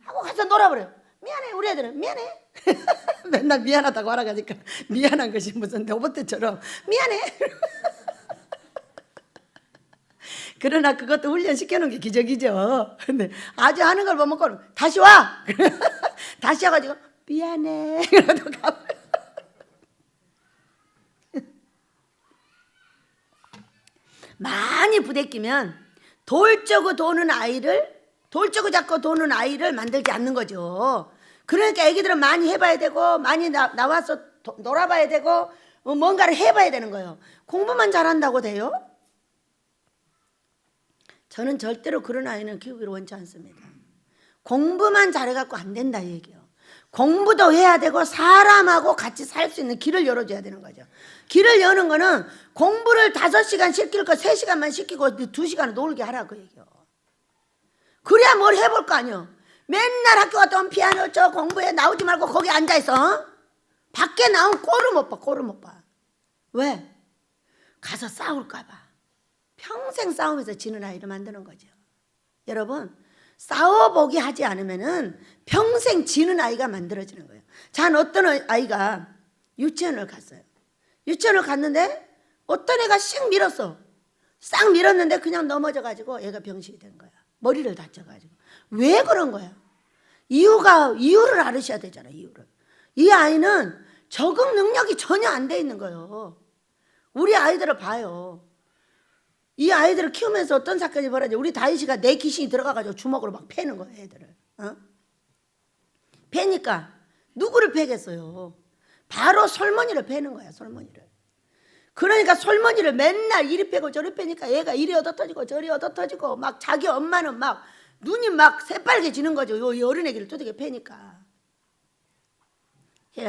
Speaker 1: 하고 가서 놀아버려. 미안해 우리 애들은 미안해 맨날 미안하다고 하라 가니까 미안한 것이 무슨 로봇처럼 미안해. 그러나 그것도 훈련시켜놓은 게 기적이죠. 근데 아주 하는 걸 보면 다시 와. 다시 와가지고 미안해. 그러고 가버려. 많이 부대끼면 돌쩌고 잡고 도는 아이를 만들지 않는 거죠. 그러니까 애기들은 많이 해봐야 되고 많이 나와서 놀아봐야 되고 뭔가를 해봐야 되는 거예요. 공부만 잘한다고 돼요? 저는 절대로 그런 아이는 키우기를 원치 않습니다. 공부만 잘해갖고 안 된다 이 얘기예요. 공부도 해야 되고 사람하고 같이 살 수 있는 길을 열어줘야 되는 거죠. 길을 여는 거는 공부를 5시간 시킬 거 3시간만 시키고 2시간은 놀게 하라고 그 얘기예요. 그래야 뭘 해볼 거 아니에요. 맨날 학교 갔다 오면 피아노 쳐 공부해 나오지 말고 거기 앉아있어. 어? 밖에 나오면 꼴을 못 봐. 꼴을 못 봐. 왜? 가서 싸울까 봐. 평생 싸우면서 지는 아이를 만드는 거죠. 여러분 싸워보기 하지 않으면은 평생 지는 아이가 만들어지는 거예요. 자, 어떤 아이가 유치원을 갔어요. 유치원을 갔는데 어떤 애가 씩 밀었어. 싹 밀었는데 그냥 넘어져가지고 애가 병실이 된 거야. 머리를 다쳐가지고. 왜 그런 거야? 이유를 알으셔야 되잖아. 이유를. 이 아이는 적응 능력이 전혀 안 돼 있는 거예요. 우리 아이들을 봐요. 이 아이들을 키우면서 어떤 사건이 벌어져. 우리 다윗이가 내 귀신이 들어가가지고 주먹으로 막 패는 거야 애들을. 어? 패니까 누구를 패겠어요? 바로 솔머니를 패는 거야. 솔머니를. 그러니까 솔머니를 맨날 이리 패고 저리 패니까 얘가 이리 얻어터지고 저리 얻어터지고 막 자기 엄마는 막 눈이 막 새빨개지는 거죠. 요 어린애기를 두들겨 패니까.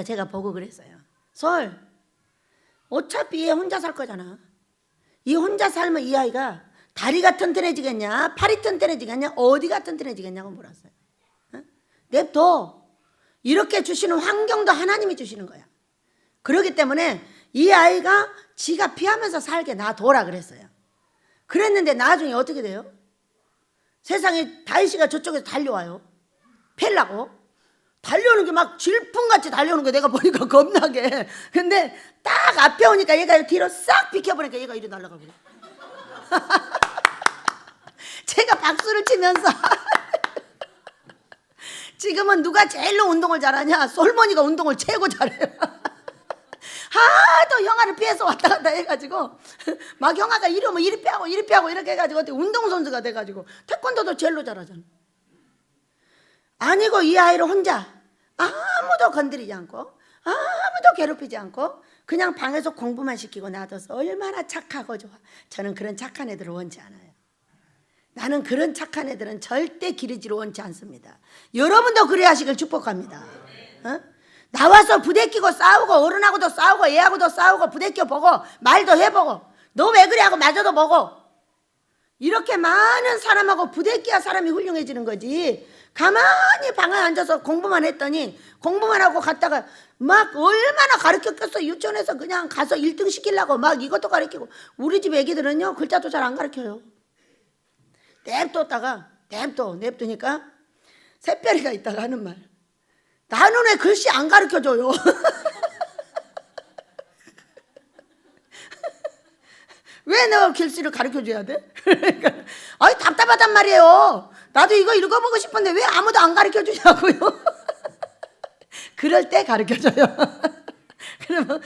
Speaker 1: 제가 보고 그랬어요. 솔 어차피 얘 혼자 살 거잖아. 이 혼자 살면 이 아이가 다리가 튼튼해지겠냐 팔이 튼튼해지겠냐 어디가 튼튼해지겠냐고 물었어요. 어? 냅둬. 이렇게 주시는 환경도 하나님이 주시는 거야. 그렇기 때문에 이 아이가 지가 피하면서 살게 놔둬라 그랬어요. 그랬는데 나중에 어떻게 돼요? 세상에 다윗이가 저쪽에서 달려와요. 패려고. 달려오는 게 막 질풍같이 달려오는 거 내가 보니까 겁나게. 근데 딱 앞에 오니까 얘가 뒤로 싹 비켜보니까 얘가 이리 날아가고 그래. 제가 박수를 치면서 지금은 누가 제일로 운동을 잘하냐? 솔머니가 운동을 최고 잘해요. 하도 형아를 피해서 왔다 갔다 해가지고 막 형아가 이리 오면 이리 피하고 이렇게 해가지고 운동선수가 돼가지고 태권도도 제일로 잘하잖아. 아니고 이 아이를 혼자 아무도 건드리지 않고 아무도 괴롭히지 않고 그냥 방에서 공부만 시키고 놔둬서 얼마나 착하고 좋아. 저는 그런 착한 애들을 원치 않아요. 나는 그런 착한 애들은 절대 기르지를 원치 않습니다. 여러분도 그래야 하시길 축복합니다. 어? 나와서 부대끼고 싸우고 어른하고도 싸우고 애하고도 싸우고 부대껴 보고 말도 해보고 너 왜 그래 하고 맞아도 보고 이렇게 많은 사람하고 부대끼야 사람이 훌륭해지는 거지. 가만히 방에 앉아서 공부만 했더니 공부만 하고 갔다가 막 얼마나 가르쳤겠어. 유치원에서 그냥 가서 1등 시키려고 막 이것도 가르치고. 우리 집 애기들은요 글자도 잘 안 가르쳐요. 냅두니까 새별이가 있다가 하는 말, 나는 왜 글씨 안 가르쳐줘요? 왜 내가 글씨를 가르쳐줘야 돼? 그러니까 아이 답답하단 말이에요. 나도 이거 읽어보고 싶은데 왜 아무도 안 가르쳐주냐고요. 그럴 때 가르쳐줘요. 그러면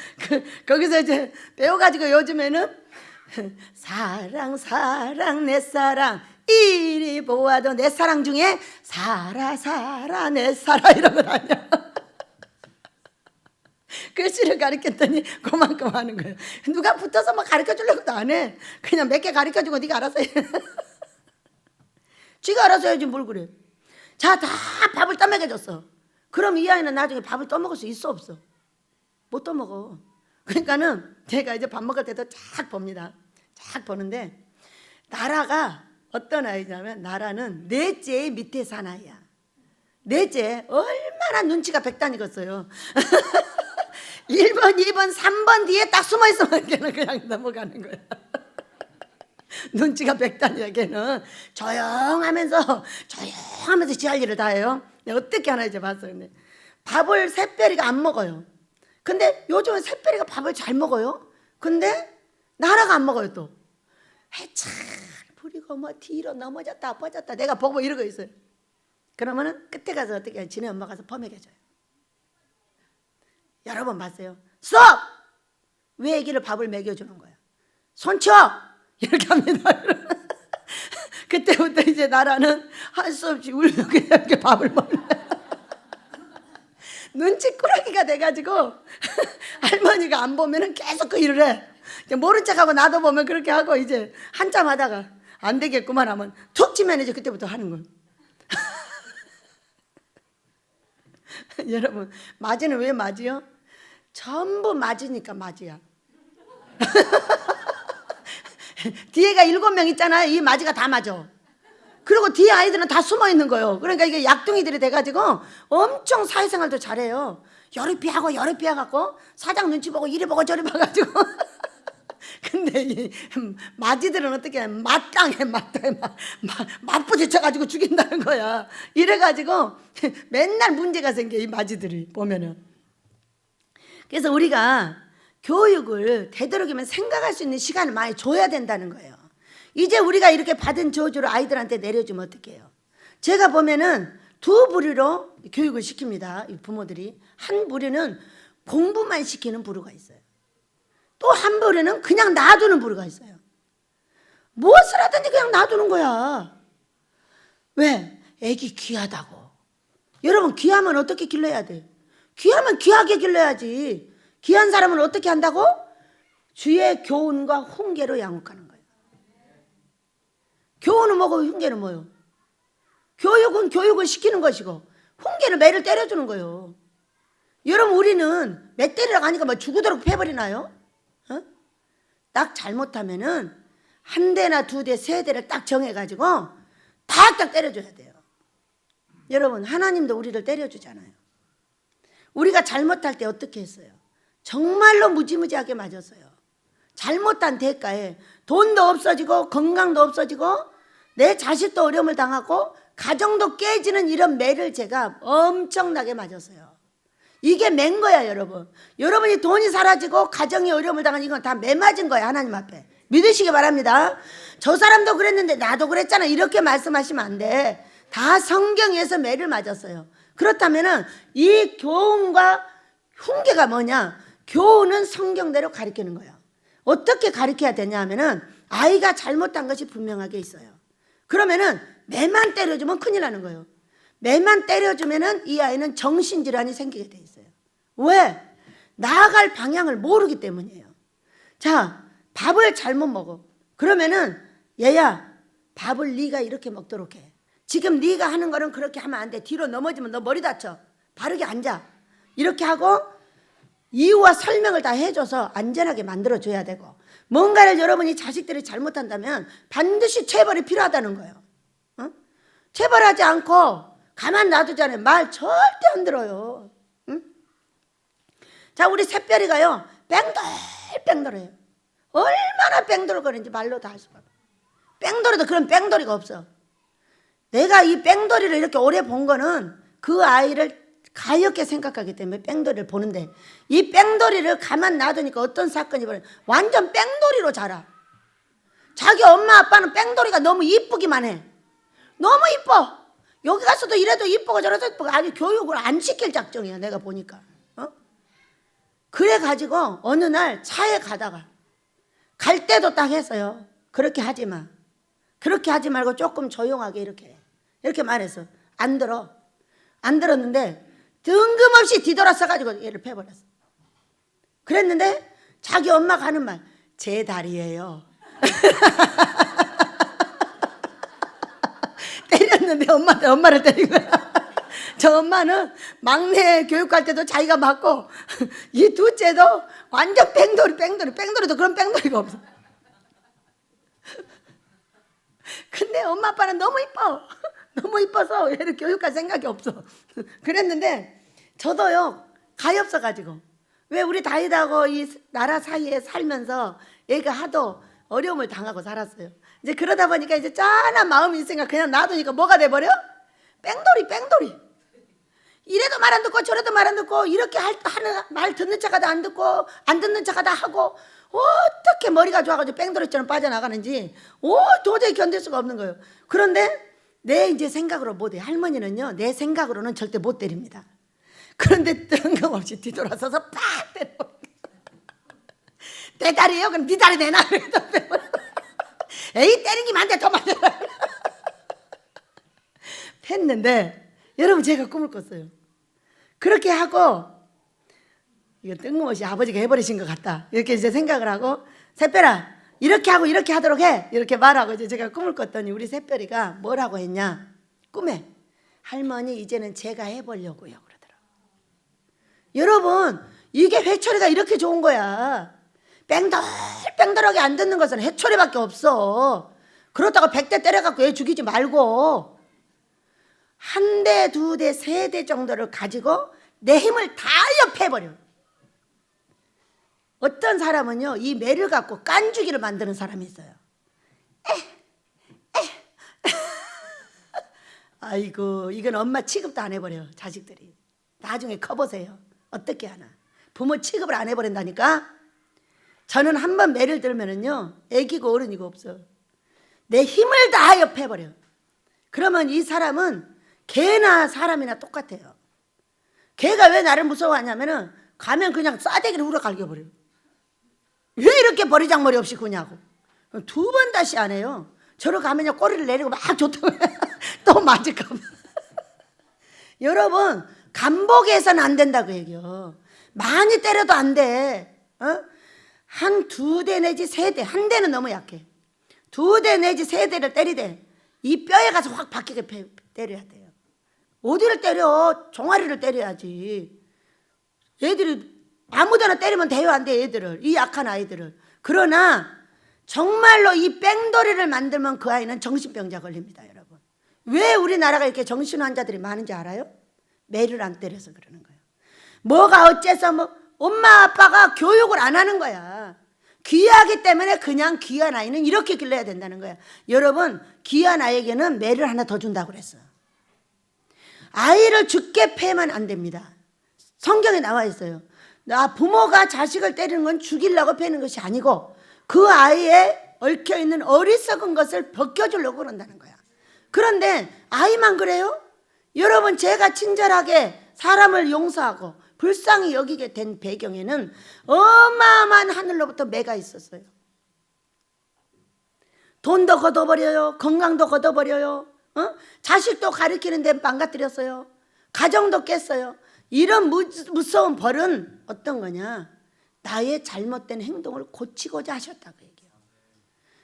Speaker 1: 거기서 이제 배워가지고 요즘에는 사랑 내 사랑 이리 보아도 내 사랑 중에 살아 내 사랑 이러고 다녀. 글씨를 가르쳤더니 그만큼 하는 거예요. 누가 붙어서 막 가르쳐주려고도 안 해. 그냥 몇 개 가르쳐주고 네가 알아서 해. 쥐가 알아서 해야지 뭘 그래. 자, 다 밥을 떠먹여줬어. 그럼 이 아이는 나중에 밥을 떠먹을 수 있어 없어? 못 떠먹어. 그러니까는 제가 이제 밥 먹을 때도 쫙 봅니다. 쫙 보는데 나라가 어떤 아이냐면 나라는 넷째 밑에 산 아이야. 넷째 얼마나 눈치가 백단이겠어요. 1번, 2번, 3번 뒤에 딱 숨어있으면 걔는 그냥 넘어가는 거야. 눈치가 백단이야. 걔는 조용하면서 지 할 일을 다 해요. 어떻게 하나 이제 봤어요. 근데 밥을 새별이가 안 먹어요. 근데 요즘은 새별이가 밥을 잘 먹어요. 근데 나라가 안 먹어요. 또 해찬 부리고 뭐 뒤로 넘어졌다 퍼졌다 내가 보고 이러고 있어요. 그러면은 끝에 가서 어떻게 해요? 지네 엄마 가서 퍼먹여줘요. 여러 번 봤어요. 스톱! 왜 애기를 밥을 먹여주는 거야? 손 쳐! 이렇게 합니다. 그때부터 이제 나라는 할 수 없이 울며 그냥 이렇게 밥을 먹는 눈치꾸러기가 돼가지고 할머니가 안 보면은 계속 그 일을 해. 모른 척하고 나도 보면 그렇게 하고 이제 한참 하다가 안 되겠구만 하면 툭 치면 이제 그때부터 하는 거예요. 여러분, 맞이는 왜 맞이요? 전부 맞으니까 맞이야. 뒤에가 7명 있잖아요. 이 맞이가 다 맞아. 그리고 뒤에 아이들은 다 숨어 있는 거예요. 그러니까 이게 약둥이들이 돼가지고 엄청 사회생활도 잘해요. 열이 피하갖고 사장 눈치 보고 이리 보고 저리 봐가지고. 근데 이 마지들은 어떻게 해? 맞당해 맞부딪혀가지고 죽인다는 거야. 이래가지고 맨날 문제가 생겨, 이 마지들이 보면은. 그래서 우리가 교육을 되도록이면 생각할 수 있는 시간을 많이 줘야 된다는 거예요. 이제 우리가 이렇게 받은 저주를 아이들한테 내려주면 어떡해요? 제가 보면은 두 부류로 교육을 시킵니다. 이 부모들이. 한 부류는 공부만 시키는 부류가 있어요. 또 한 부류는 그냥 놔두는 부류가 있어요. 무엇을 하든지 그냥 놔두는 거야. 왜? 애기 귀하다고. 여러분, 귀하면 어떻게 길러야 돼? 귀하면 귀하게 길러야지. 귀한 사람은 어떻게 한다고? 주의 교훈과 훈계로 양육하는 거예요. 교훈은 뭐고 훈계는 뭐요? 교육은 교육을 시키는 것이고 훈계는 매를 때려주는 거예요. 여러분, 우리는 매 때리라고 하니까 뭐 죽으도록 패버리나요? 어? 딱 잘못하면은 한 대나 두 대, 세 대를 딱 정해가지고 딱 때려줘야 돼요. 여러분, 하나님도 우리를 때려주잖아요. 우리가 잘못할 때 어떻게 했어요? 정말로 무지무지하게 맞았어요. 잘못한 대가에 돈도 없어지고 건강도 없어지고 내 자식도 어려움을 당하고 가정도 깨지는 이런 매를 제가 엄청나게 맞았어요. 이게 매인 거야, 여러분. 여러분이 돈이 사라지고 가정이 어려움을 당하는 이건 다 매 맞은 거야, 하나님 앞에. 믿으시기 바랍니다. 저 사람도 그랬는데 나도 그랬잖아, 이렇게 말씀하시면 안 돼. 다 성경에서 매를 맞았어요. 그렇다면 이 교훈과 훈계가 뭐냐? 교훈은 성경대로 가르치는 거예요. 어떻게 가르쳐야 되냐 하면은 아이가 잘못한 것이 분명하게 있어요. 그러면은 매만 때려주면 큰일 나는 거예요. 매만 때려주면은 이 아이는 정신질환이 생기게 돼 있어요. 왜? 나아갈 방향을 모르기 때문이에요. 자, 밥을 잘못 먹어. 그러면은 얘야, 밥을 네가 이렇게 먹도록 해. 지금 네가 하는 거는 그렇게 하면 안 돼. 뒤로 넘어지면 너 머리 다쳐. 바르게 앉아. 이렇게 하고 이유와 설명을 다 해줘서 안전하게 만들어줘야 되고, 뭔가를 여러분이 자식들이 잘못한다면 반드시 체벌이 필요하다는 거예요. 어? 체벌하지 않고 가만 놔두잖아요. 말 절대 안 들어요. 응? 자, 우리 새별이가요 뺑돌뺑돌해요. 얼마나 뺑돌거리는지 말로 다 할 수가 없어요. 뺑돌이도 그런 뺑돌이가 없어. 내가 이 뺑돌이를 이렇게 오래 본 거는 그 아이를 가엾게 생각하기 때문에 뺑돌이를 보는데, 이 뺑돌이를 가만 놔두니까 어떤 사건이 벌어져. 완전 뺑돌이로 자라. 자기 엄마 아빠는 뺑돌이가 너무 이쁘기만 해. 너무 이뻐. 여기 가서도 이래도 이쁘고 저래도 이쁘고. 아주 교육을 안 시킬 작정이야, 내가 보니까. 그래가지고 어느 날 차에 가다가 갈 때도 딱 했어요. 그렇게 하지 마. 그렇게 하지 말고 조금 조용하게 이렇게 해. 이렇게 말했어. 안 들어. 안 들었는데 뜬금없이 뒤돌아서가지고 얘를 패버렸어. 그랬는데 자기 엄마가 하는 말, 제 다리예요. 때렸는데 엄마를 때린 거야. 저 엄마는 막내 교육할 때도 자기가 맞고 이 둘째도 완전 뺑돌이도 그런 뺑돌이가 없어. 근데 엄마 아빠는 너무 이뻐. 너무 이뻐서 얘를 교육할 생각이 없어. 그랬는데 저도요 가엾어가지고, 왜 우리 다윗하고 이 나라 사이에 살면서 얘가 하도 어려움을 당하고 살았어요. 이제 그러다 보니까 이제 짠한 마음이 있으니까 그냥 놔두니까 뭐가 돼버려? 뺑돌이. 이래도 말 안 듣고 저래도 말 안 듣고, 이렇게 하는 말 듣는 척하다 안 듣고 안 듣는 척하다 하고, 어떻게 머리가 좋아가지고 뺑돌이처럼 빠져나가는지 도저히 견딜 수가 없는 거예요. 그런데 내 이제 생각으로 못해. 할머니는요 내 생각으로는 절대 못 때립니다. 그런데 뜬금없이 뒤돌아서서 팍 때려. 내 다리예요? 그럼 네 다리 내놔. 에이, 때리기만 안 돼. 더 맞아. 했는데 여러분, 제가 꿈을 꿨어요. 그렇게 하고, 이거 뜬금없이 아버지가 해버리신 것 같다, 이렇게 이제 생각을 하고, 새별아 이렇게 하고 이렇게 하도록 해, 이렇게 말하고 이제 제가 꿈을 꿨더니 우리 새별이가 뭐라고 했냐, 꿈에 할머니 이제는 제가 해보려고요 그러더라고. 여러분, 이게 회초리가 이렇게 좋은 거야. 뺑돌뺑돌하게 안 듣는 것은 회초리밖에 없어. 그렇다고 100대 때려갖고 애 죽이지 말고 한 대, 두 대, 세 대 정도를 가지고 내 힘을 다 옆해버려. 어떤 사람은요, 이 매를 갖고 깐죽이를 만드는 사람이 있어요. 아이고, 이건 엄마 취급도 안 해버려, 자식들이. 나중에 커보세요. 어떻게 하나. 부모 취급을 안 해버린다니까. 저는 한번 매를 들면은요, 애기고 어른이고 없어. 내 힘을 다 옆해버려. 그러면 이 사람은 개나 사람이나 똑같아요. 개가 왜 나를 무서워하냐면은 가면 그냥 싸대기를 우러 갈겨버려. 왜 이렇게 버리장머리 없이 구냐고. 두 번 다시 안 해요. 저러 가면요, 꼬리를 내리고 막 좋다고 또 맞을까봐. 여러분, 간보기해서는 안 된다고 얘기요. 많이 때려도 안 돼. 한 두 대 내지 세 대, 한 대는 너무 약해. 두 대 내지 세 대를 때리되 이 뼈에 가서 확 박히게 때려야 돼요. 어디를 때려? 종아리를 때려야지. 애들이 아무데나 때리면 돼요, 안 돼, 애들을. 이 약한 아이들을. 그러나 정말로 이 뺑돌이를 만들면 그 아이는 정신병자 걸립니다, 여러분. 왜 우리나라가 이렇게 정신 환자들이 많은지 알아요? 매를 안 때려서 그러는 거예요. 뭐가 어째서 뭐 엄마 아빠가 교육을 안 하는 거야. 귀하기 때문에 그냥 귀한 아이는 이렇게 길러야 된다는 거야. 여러분, 귀한 아이에게는 매를 하나 더 준다고 그랬어요. 아이를 죽게 패면 안 됩니다. 성경에 나와 있어요. 부모가 자식을 때리는 건 죽이려고 패는 것이 아니고 그 아이에 얽혀있는 어리석은 것을 벗겨주려고 그런다는 거야. 그런데 아이만 그래요? 여러분, 제가 친절하게 사람을 용서하고 불쌍히 여기게 된 배경에는 어마어마한 하늘로부터 매가 있었어요. 돈도 걷어버려요. 건강도 걷어버려요. 자식도 가르치는 데 망가뜨렸어요. 가정도 깼어요. 이런 무서운 벌은 어떤 거냐? 나의 잘못된 행동을 고치고자 하셨다고 얘기해요.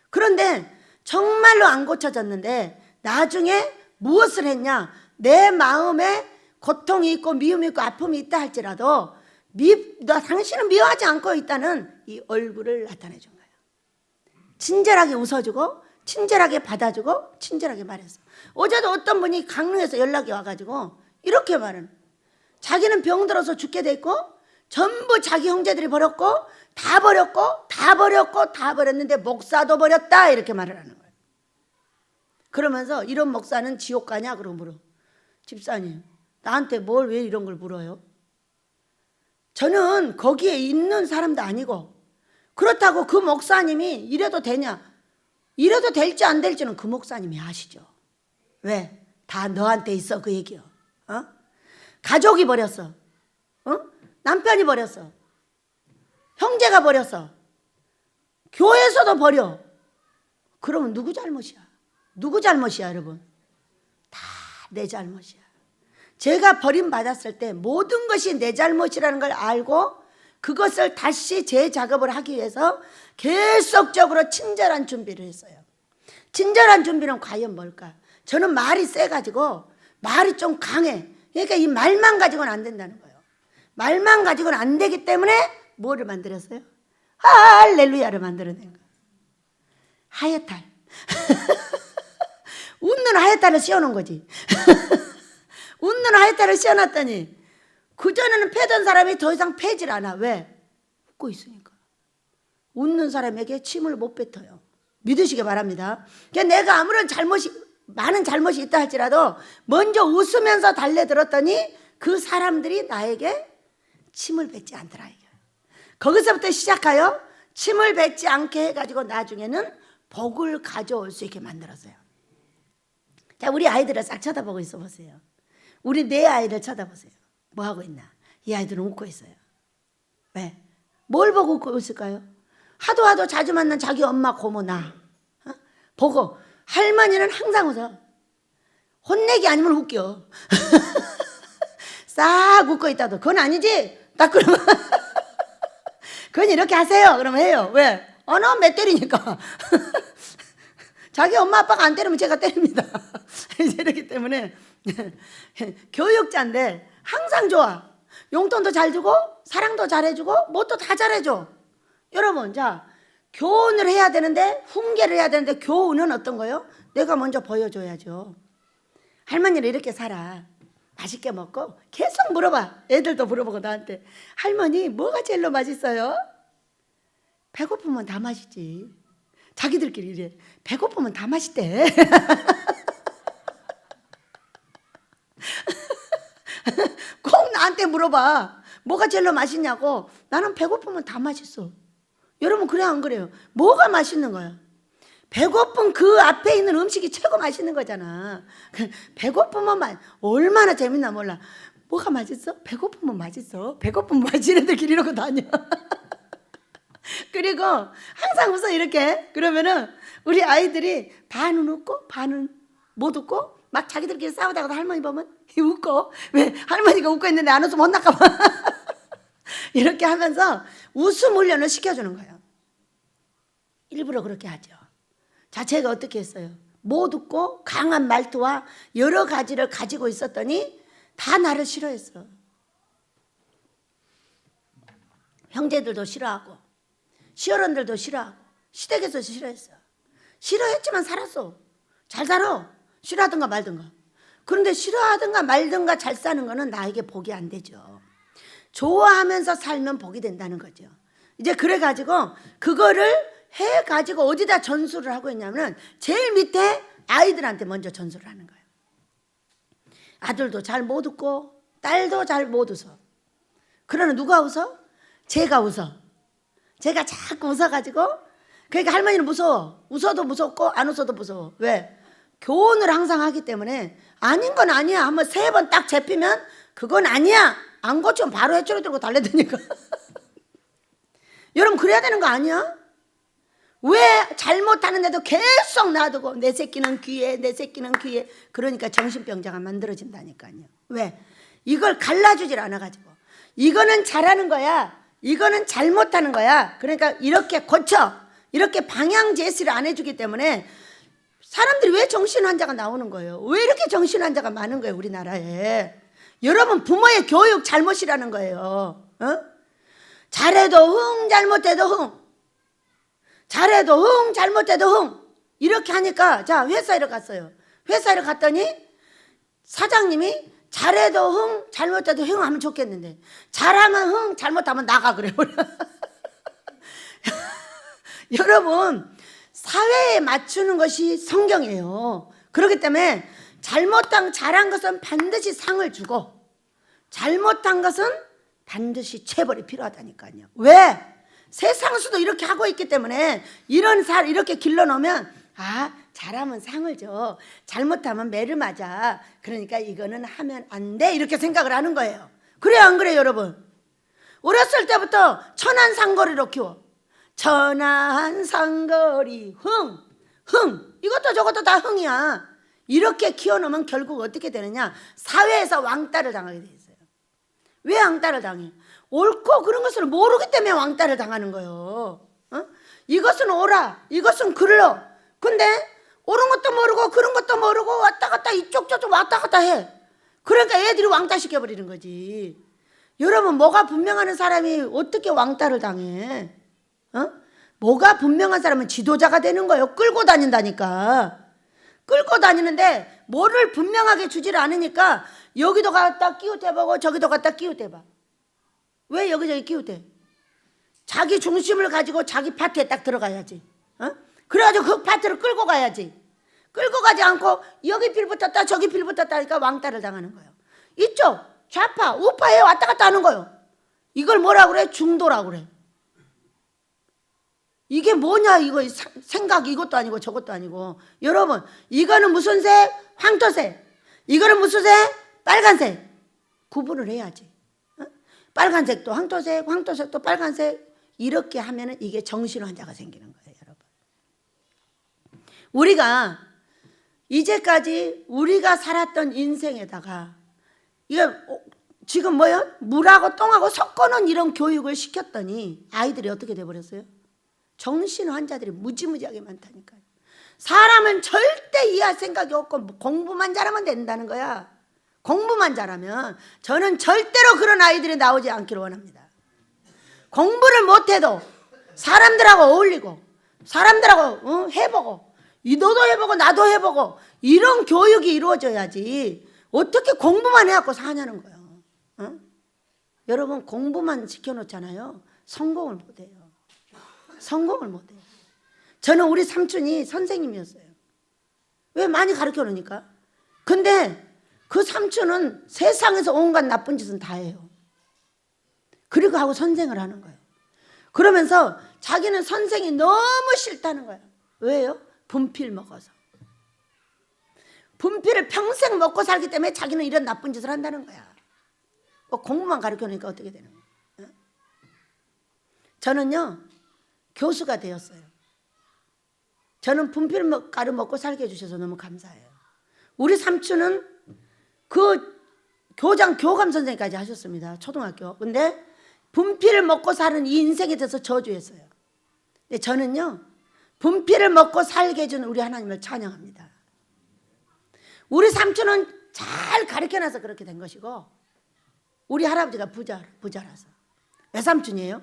Speaker 1: 그런데 정말로 안 고쳐졌는데 나중에 무엇을 했냐? 내 마음에 고통이 있고 미움이 있고 아픔이 있다 할지라도 당신은 미워하지 않고 있다는 이 얼굴을 나타내 준 거예요. 친절하게 웃어주고 친절하게 받아주고 친절하게 말했어. 어제도 어떤 분이 강릉에서 연락이 와가지고 이렇게 말하는, 자기는 병들어서 죽게 됐고 전부 자기 형제들이 버렸고 다 버렸고 다 버렸고 다 버렸는데 목사도 버렸다, 이렇게 말을 하는 거예요. 그러면서 이런 목사는 지옥 가냐? 그러고 물어. 집사님, 나한테 뭘 왜 이런 걸 물어요? 저는 거기에 있는 사람도 아니고, 그렇다고 그 목사님이 이래도 되냐? 이래도 될지 안 될지는 그 목사님이 아시죠. 왜? 다 너한테 있어, 그 얘기요. 가족이 버렸어. 남편이 버렸어. 형제가 버렸어. 교회에서도 버려. 그러면 누구 잘못이야? 누구 잘못이야, 여러분? 다 내 잘못이야. 제가 버림받았을 때 모든 것이 내 잘못이라는 걸 알고 그것을 다시 재작업을 하기 위해서 계속적으로 친절한 준비를 했어요. 친절한 준비는 과연 뭘까? 저는 말이 세가지고 말이 좀 강해. 그러니까 이 말만 가지고는 안 된다는 거예요. 말만 가지고는 안 되기 때문에 뭐를 만들었어요? 할렐루야를 만들어낸 거예요. 하여탈. 웃는 하여탈을 씌워놓은 거지. 웃는 하여탈을 씌워놨더니 그전에는 패던 사람이 더 이상 패질 않아. 왜? 웃고 있으니까. 웃는 사람에게 침을 못 뱉어요. 믿으시기 바랍니다. 그러니까 내가 아무런 많은 잘못이 있다 할지라도 먼저 웃으면서 달래들었더니 그 사람들이 나에게 침을 뱉지 않더라. 거기서부터 시작하여 침을 뱉지 않게 해가지고 나중에는 복을 가져올 수 있게 만들었어요. 자, 우리 아이들을 싹 쳐다보고 있어 보세요. 우리 내 아이를 쳐다보세요. 뭐 하고 있나? 이 아이들은 웃고 있어요. 왜? 뭘 보고 웃고 있을까요? 하도 자주 만난 자기 엄마 고모 나 보고, 할머니는 항상 웃어. 혼내기 아니면 웃겨. 싹 웃고 있다도 그건 아니지? 딱 그러면 그건 이렇게 하세요. 그러면 해요. 왜? 너 몇 때리니까. 자기 엄마 아빠가 안 때리면 제가 때립니다. 이렇기 때문에 교육자인데 항상 좋아. 용돈도 잘 주고 사랑도 잘해주고 뭣도 다 잘해줘. 여러분, 자, 교훈을 해야 되는데, 훈계를 해야 되는데 교훈은 어떤 거요? 내가 먼저 보여줘야죠. 할머니는 이렇게 살아. 맛있게 먹고 계속 물어봐. 애들도 물어보고 나한테, 할머니 뭐가 제일로 맛있어요? 배고프면 다 맛있지. 자기들끼리 이래. 배고프면 다 맛있대. 꼭 나한테 물어봐. 뭐가 제일로 맛있냐고. 나는 배고프면 다 맛있어. 여러분, 그래 안 그래요? 뭐가 맛있는 거야? 배고픈 그 앞에 있는 음식이 최고 맛있는 거잖아. 배고프면 얼마나 재밌나 몰라. 뭐가 맛있어? 배고프면 맛있어. 배고프면 맛있는 애들끼리 이러고 다녀. 그리고 항상 웃어 이렇게. 그러면은 우리 아이들이 반은 웃고 반은 못 웃고, 막 자기들끼리 싸우다가도 할머니 보면 웃고, 왜 할머니가 웃고 있는데 안 웃으면 혼날까 봐. 이렇게 하면서 웃음 훈련을 시켜주는 거예요. 일부러 그렇게 하죠. 자, 제가 어떻게 했어요? 못 웃고 강한 말투와 여러 가지를 가지고 있었더니 다 나를 싫어했어. 형제들도 싫어하고 시어른들도 싫어하고 시댁에서 싫어했어. 싫어했지만 살았어. 잘 살아. 싫어하든가 말든가. 그런데 싫어하든가 말든가 잘 사는 거는 나에게 복이 안 되죠. 좋아하면서 살면 복이 된다는 거죠. 이제 그래가지고 그거를 해가지고 어디다 전수를 하고 있냐면 제일 밑에 아이들한테 먼저 전수를 하는 거예요. 아들도 잘 못 웃고 딸도 잘 못 웃어. 그러나 누가 웃어? 제가 웃어. 제가 자꾸 웃어가지고, 그러니까 할머니는 무서워. 웃어도 무섭고 안 웃어도 무서워. 왜? 교훈을 항상 하기 때문에 아닌 건 아니야. 한번 3번 딱 잡히면 그건 아니야. 안 고치면 바로 해초리 들고 달래드니까. 여러분, 그래야 되는 거 아니야? 왜 잘못하는데도 계속 놔두고 내 새끼는 귀해, 내 새끼는 귀해. 그러니까 정신병자가 만들어진다니까요. 왜? 이걸 갈라주질 않아가지고, 이거는 잘하는 거야, 이거는 잘못하는 거야. 그러니까 이렇게 고쳐, 이렇게 방향 제시를 안 해주기 때문에 사람들이 왜 정신환자가 나오는 거예요? 왜 이렇게 정신환자가 많은 거예요, 우리나라에? 여러분, 부모의 교육 잘못이라는 거예요. 잘해도 흥, 잘못해도 흥. 잘해도 흥, 잘못해도 흥. 이렇게 하니까, 자, 회사에 갔어요. 회사에 갔더니 사장님이 잘해도 흥, 잘못해도 흥 하면 좋겠는데, 잘하면 흥, 잘못하면 나가 그래요. 여러분, 사회에 맞추는 것이 성경이에요. 그렇기 때문에 잘한 것은 반드시 상을 주고, 잘못한 것은 반드시 체벌이 필요하다니까요. 왜? 세상에서도 이렇게 하고 있기 때문에 이런 살 이렇게 길러놓으면, 아, 잘하면 상을 줘, 잘못하면 매를 맞아, 그러니까 이거는 하면 안 돼, 이렇게 생각을 하는 거예요. 그래요 안 그래요 여러분? 어렸을 때부터 천안상거리로 키워. 천안상거리 흥, 흥, 이것도 저것도 다 흥이야. 이렇게 키워놓으면 결국 어떻게 되느냐? 사회에서 왕따를 당하게 돼 있어요. 왜 왕따를 당해? 옳고 그런 것을 모르기 때문에 왕따를 당하는 거예요. 이것은 옳아, 이것은 그르러. 근데 옳은 것도 모르고 그런 것도 모르고 왔다 갔다 이쪽 저쪽 왔다 갔다 해. 그러니까 애들이 왕따 시켜버리는 거지. 여러분, 뭐가 분명한 사람이 어떻게 왕따를 당해? 뭐가 분명한 사람은 지도자가 되는 거예요. 끌고 다닌다니까. 끌고 다니는데 뭐를 분명하게 주지를 않으니까 여기도 갖다 끼우대보고 저기도 갖다 끼우대봐. 왜 여기저기 끼우대? 자기 중심을 가지고 자기 파트에 딱 들어가야지. 그래가지고 그 파트를 끌고 가야지. 끌고 가지 않고 여기 빌 붙었다 저기 빌 붙었다 하니까 왕따를 당하는 거예요. 이쪽 좌파 우파에 왔다 갔다 하는 거예요. 이걸 뭐라고 그래? 중도라고 그래. 이게 뭐냐, 이거 생각, 이것도 아니고 저것도 아니고. 여러분, 이거는 무슨 색? 황토색. 이거는 무슨 색? 빨간색. 구분을 해야지. 빨간색도 황토색, 황토색도 빨간색. 이렇게 하면은 이게 정신환자가 생기는 거예요, 여러분. 우리가 이제까지 우리가 살았던 인생에다가 이게 지금 뭐요? 물하고 똥하고 섞어놓은 이런 교육을 시켰더니 아이들이 어떻게 돼버렸어요? 정신환자들이 무지무지하게 많다니까요. 사람은 절대 이해할 생각이 없고 공부만 잘하면 된다는 거야. 공부만 잘하면 저는 절대로 그런 아이들이 나오지 않기를 원합니다. 공부를 못해도 사람들하고 어울리고 사람들하고 해보고 너도 해보고 나도 해보고 이런 교육이 이루어져야지 어떻게 공부만 해갖고 사냐는 거예요. 여러분 공부만 시켜놓잖아요. 성공을 못해요. 성공을 못해요. 저는 우리 삼촌이 선생님이었어요. 왜? 많이 가르쳐 놓으니까. 근데 그 삼촌은 세상에서 온갖 나쁜 짓은 다 해요. 그리고 하고 선생을 하는 거예요. 그러면서 자기는 선생이 너무 싫다는 거예요. 왜요? 분필 먹어서. 분필을 평생 먹고 살기 때문에 자기는 이런 나쁜 짓을 한다는 거야. 공부만 가르쳐 놓으니까 어떻게 되는 거예요? 저는요 교수가 되었어요. 저는 분필 가루 먹고 살게 해주셔서 너무 감사해요. 우리 삼촌은 그 교장 교감 선생님까지 하셨습니다. 초등학교. 근데 분필을 먹고 사는 이 인생에 대해서 저주했어요. 근데 저는요 분필을 먹고 살게 해주는 우리 하나님을 찬양합니다. 우리 삼촌은 잘 가르쳐놔서 그렇게 된 것이고 우리 할아버지가 부자라서. 외삼촌이에요.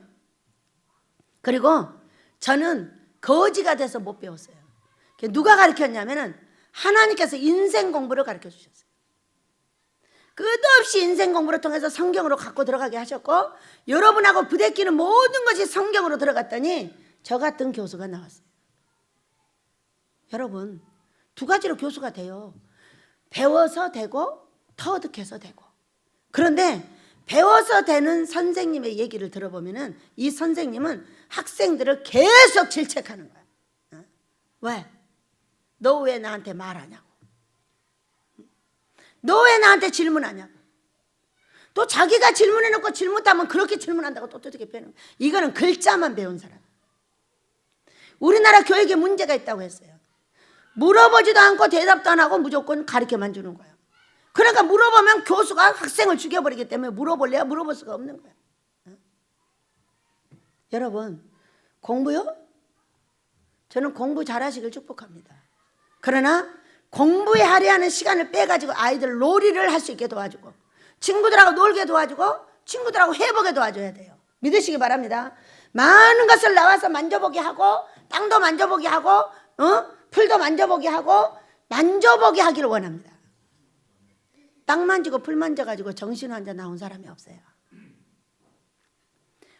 Speaker 1: 그리고 저는 거지가 돼서 못 배웠어요. 누가 가르쳤냐면은 하나님께서 인생 공부를 가르쳐 주셨어요. 끝없이 인생 공부를 통해서 성경으로 갖고 들어가게 하셨고 여러분하고 부대끼는 모든 것이 성경으로 들어갔더니 저 같은 교수가 나왔어요. 여러분 두 가지로 교수가 돼요. 배워서 되고 터득해서 되고. 그런데 배워서 되는 선생님의 얘기를 들어보면은 이 선생님은 학생들을 계속 질책하는 거야. 왜? 너 왜 나한테 말하냐고. 너 왜 나한테 질문하냐고. 또 자기가 질문해놓고 질문하면 그렇게 질문한다고 또 어떻게 배우는 거야. 이거는 글자만 배운 사람. 우리나라 교육에 문제가 있다고 했어요. 물어보지도 않고 대답도 안 하고 무조건 가르쳐만 주는 거예요. 그러니까 물어보면 교수가 학생을 죽여버리기 때문에 물어볼래야 물어볼 수가 없는 거예요. 여러분 공부요? 저는 공부 잘하시길 축복합니다. 그러나 공부에 하려는 시간을 빼가지고 아이들 놀이를 할 수 있게 도와주고 친구들하고 놀게 도와주고 친구들하고 해보게 도와줘야 돼요. 믿으시기 바랍니다. 많은 것을 나와서 만져보게 하고 땅도 만져보게 하고 풀도 만져보게 하고 만져보게 하기를 원합니다. 땅 만지고 풀 만져가지고 정신 환자 나온 사람이 없어요.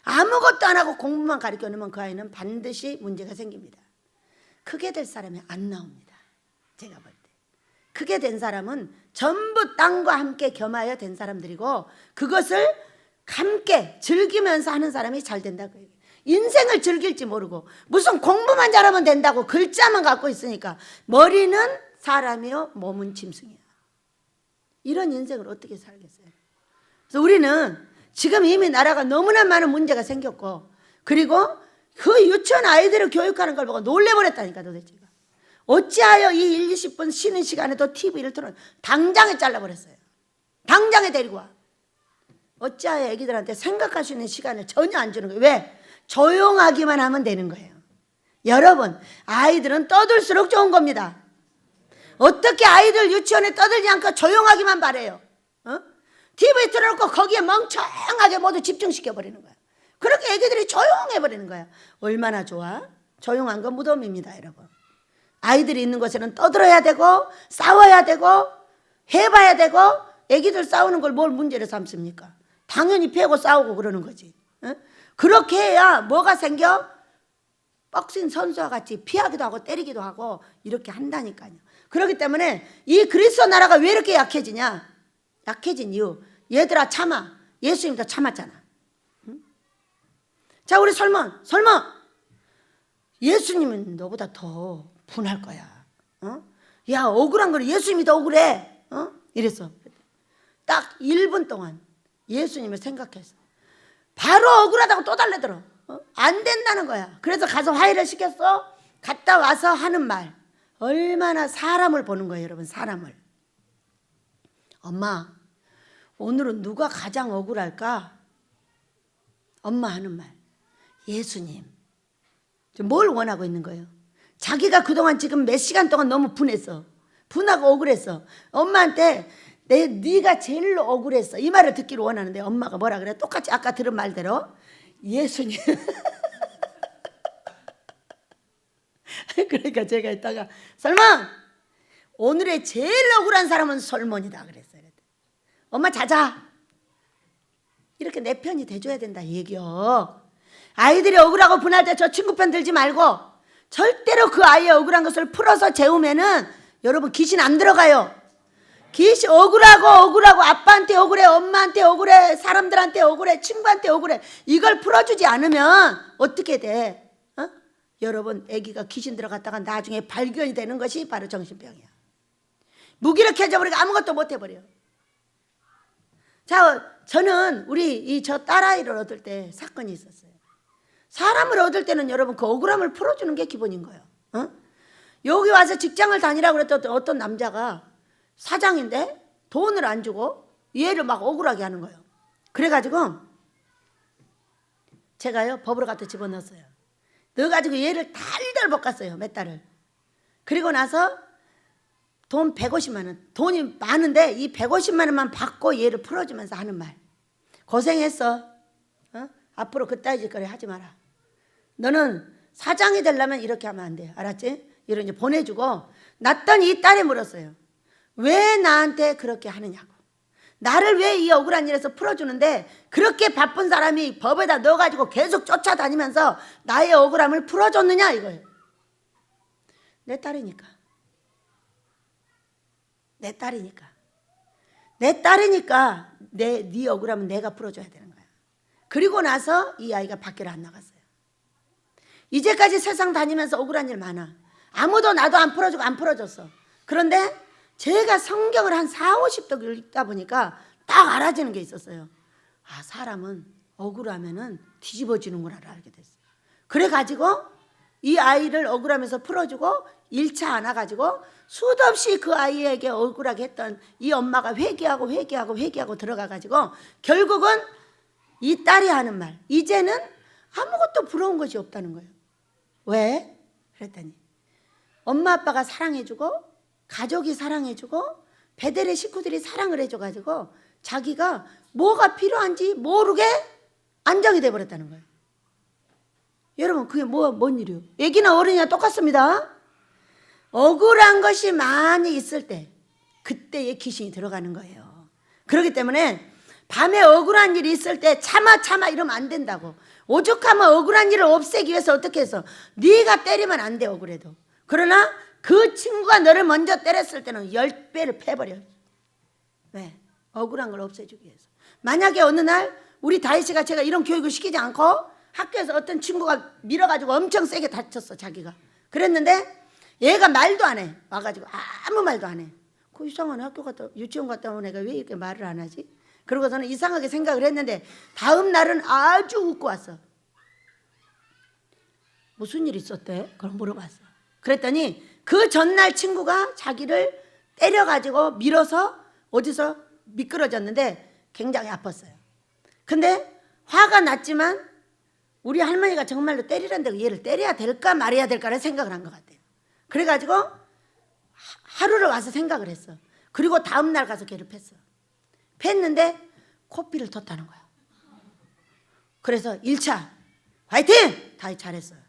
Speaker 1: 아무것도 안 하고 공부만 가르쳐 놓으면 그 아이는 반드시 문제가 생깁니다. 크게 될 사람이 안 나옵니다. 제가 볼 때. 크게 된 사람은 전부 땅과 함께 겸하여 된 사람들이고 그것을 함께 즐기면서 하는 사람이 잘 된다고 해요. 인생을 즐길지 모르고 무슨 공부만 잘하면 된다고 글자만 갖고 있으니까 머리는 사람이요 몸은 짐승이야. 이런 인생을 어떻게 살겠어요? 그래서 우리는 지금 이미 나라가 너무나 많은 문제가 생겼고 그리고 그 유치원 아이들을 교육하는 걸 보고 놀래버렸다니까 도대체가. 어찌하여 이 1, 20분 쉬는 시간에도 TV를 틀어 당장에 잘라버렸어요. 당장에 데리고 와. 어찌하여 애기들한테 생각할 수 있는 시간을 전혀 안 주는 거예요. 왜? 조용하기만 하면 되는 거예요. 여러분 아이들은 떠들수록 좋은 겁니다. 어떻게 아이들 유치원에 떠들지 않고 조용하기만 바래요. TV 틀어놓고 거기에 멍청하게 모두 집중시켜버리는 거야. 그렇게 애기들이 조용해버리는 거야. 얼마나 좋아? 조용한 건 무덤입니다 여러분. 아이들이 있는 곳에는 떠들어야 되고 싸워야 되고 해봐야 되고 애기들 싸우는 걸 뭘 문제를 삼습니까? 당연히 패고 싸우고 그러는 거지. 그렇게 해야 뭐가 생겨? 복싱 선수와 같이 피하기도 하고 때리기도 하고 이렇게 한다니까요. 그렇기 때문에 이 그리스도 나라가 왜 이렇게 약해지냐? 약해진 이유. 얘들아 참아. 예수님도 참았잖아. 자 우리 설마 예수님은 너보다 더 분할 거야. 야 억울한 거는 예수님이 더 억울해. 이랬어. 딱 1분 동안 예수님을 생각해서 바로 억울하다고 또 달래들어. 안 된다는 거야. 그래서 가서 화해를 시켰어. 갔다 와서 하는 말 얼마나 사람을 보는 거예요 여러분. 사람을. 엄마 오늘은 누가 가장 억울할까? 엄마 하는 말 예수님. 뭘 원하고 있는 거예요? 자기가 그동안 지금 몇 시간 동안 너무 분했어. 분하고 억울했어. 엄마한테 네가 제일 억울했어. 이 말을 듣기를 원하는데 엄마가 뭐라 그래? 똑같이 아까 들은 말대로 예수님. 그러니까 제가 이따가 설마 오늘의 제일 억울한 사람은 솔몬이다 그랬어요. 엄마 자자. 이렇게 내 편이 돼줘야 된다 얘기요. 아이들이 억울하고 분할 때 저 친구 편 들지 말고 절대로 그 아이의 억울한 것을 풀어서 재우면은 여러분 귀신 안 들어가요. 귀신 억울하고 아빠한테 억울해, 엄마한테 억울해, 사람들한테 억울해, 친구한테 억울해. 이걸 풀어주지 않으면 어떻게 돼? 여러분 아기가 귀신 들어갔다가 나중에 발견이 되는 것이 바로 정신병이야. 무기력해져 버리고 아무것도 못 해버려. 자, 저는 우리 저 딸아이를 얻을 때 사건이 있었어요. 사람을 얻을 때는 여러분 그 억울함을 풀어주는 게 기본인 거예요. 여기 와서 직장을 다니라고 그랬더니 어떤 남자가 사장인데 돈을 안 주고 얘를 막 억울하게 하는 거예요. 그래가지고 제가요 법으로 갖다 집어넣었어요. 넣어가지고 얘를 달달 볶았어요. 몇 달을. 그리고 나서 돈 150만 원. 돈이 많은데 이 150만 원만 받고 얘를 풀어주면서 하는 말. 고생했어. 앞으로 그따위 짓거리 하지 마라. 너는 사장이 되려면 이렇게 하면 안 돼. 알았지? 이런 이제 보내주고 났더니 이 딸이 물었어요. 왜 나한테 그렇게 하느냐고. 나를 왜 이 억울한 일에서 풀어주는데 그렇게 바쁜 사람이 법에다 넣어가지고 계속 쫓아다니면서 나의 억울함을 풀어줬느냐 이거예요. 내 딸이니까. 내 딸이니까 네 억울함은 내가 풀어줘야 되는 거야. 그리고 나서 이 아이가 밖으로 안 나갔어요. 이제까지 세상 다니면서 억울한 일 많아. 아무도 나도 안 풀어주고 안 풀어줬어. 그런데 제가 성경을 한 40~50도 읽다 보니까 딱 알아지는 게 있었어요. 아, 사람은 억울하면은 뒤집어지는구나 알게 됐어요. 그래가지고 이 아이를 억울하면서 풀어주고 1차 안아가지고 수도 없이 그 아이에게 억울하게 했던 이 엄마가 회개하고 들어가가지고 결국은 이 딸이 하는 말, 이제는 아무것도 부러운 것이 없다는 거예요. 왜? 그랬더니 엄마 아빠가 사랑해주고 가족이 사랑해주고 베델의 식구들이 사랑을 해줘가지고 자기가 뭐가 필요한지 모르게 안정이 돼버렸다는 거예요. 여러분 그게 뭔 일이에요? 애기나 어른이나 똑같습니다. 억울한 것이 많이 있을 때 그때의 귀신이 들어가는 거예요. 그렇기 때문에 밤에 억울한 일이 있을 때 참아 이러면 안 된다고. 오죽하면 억울한 일을 없애기 위해서 어떻게 해서 네가 때리면 안 돼 억울해도. 그러나 그 친구가 너를 먼저 때렸을 때는 10배를 패버려. 왜? 억울한 걸 없애주기 위해서. 만약에 어느 날 우리 다윗이가 제가 이런 교육을 시키지 않고 학교에서 어떤 친구가 밀어가지고 엄청 세게 다쳤어 자기가. 그랬는데 얘가 말도 안 해. 와가지고 아무 말도 안 해. 그 이상한 학교 갔다 유치원 갔다 온 애가 왜 이렇게 말을 안 하지? 그러고서는 이상하게 생각을 했는데 다음 날은 아주 웃고 왔어. 무슨 일 있었대? 그걸 물어봤어. 그랬더니 그 전날 친구가 자기를 때려가지고 밀어서 어디서 미끄러졌는데 굉장히 아팠어요. 근데 화가 났지만 우리 할머니가 정말로 때리란다고 얘를 때려야 될까 말아야 될까를 생각을 한 것 같아요. 그래가지고 하루를 와서 생각을 했어. 그리고 다음 날 가서 걔를 팼어. 팼는데 코피를 텄다는 거야. 그래서 1차 화이팅! 다이 잘했어요.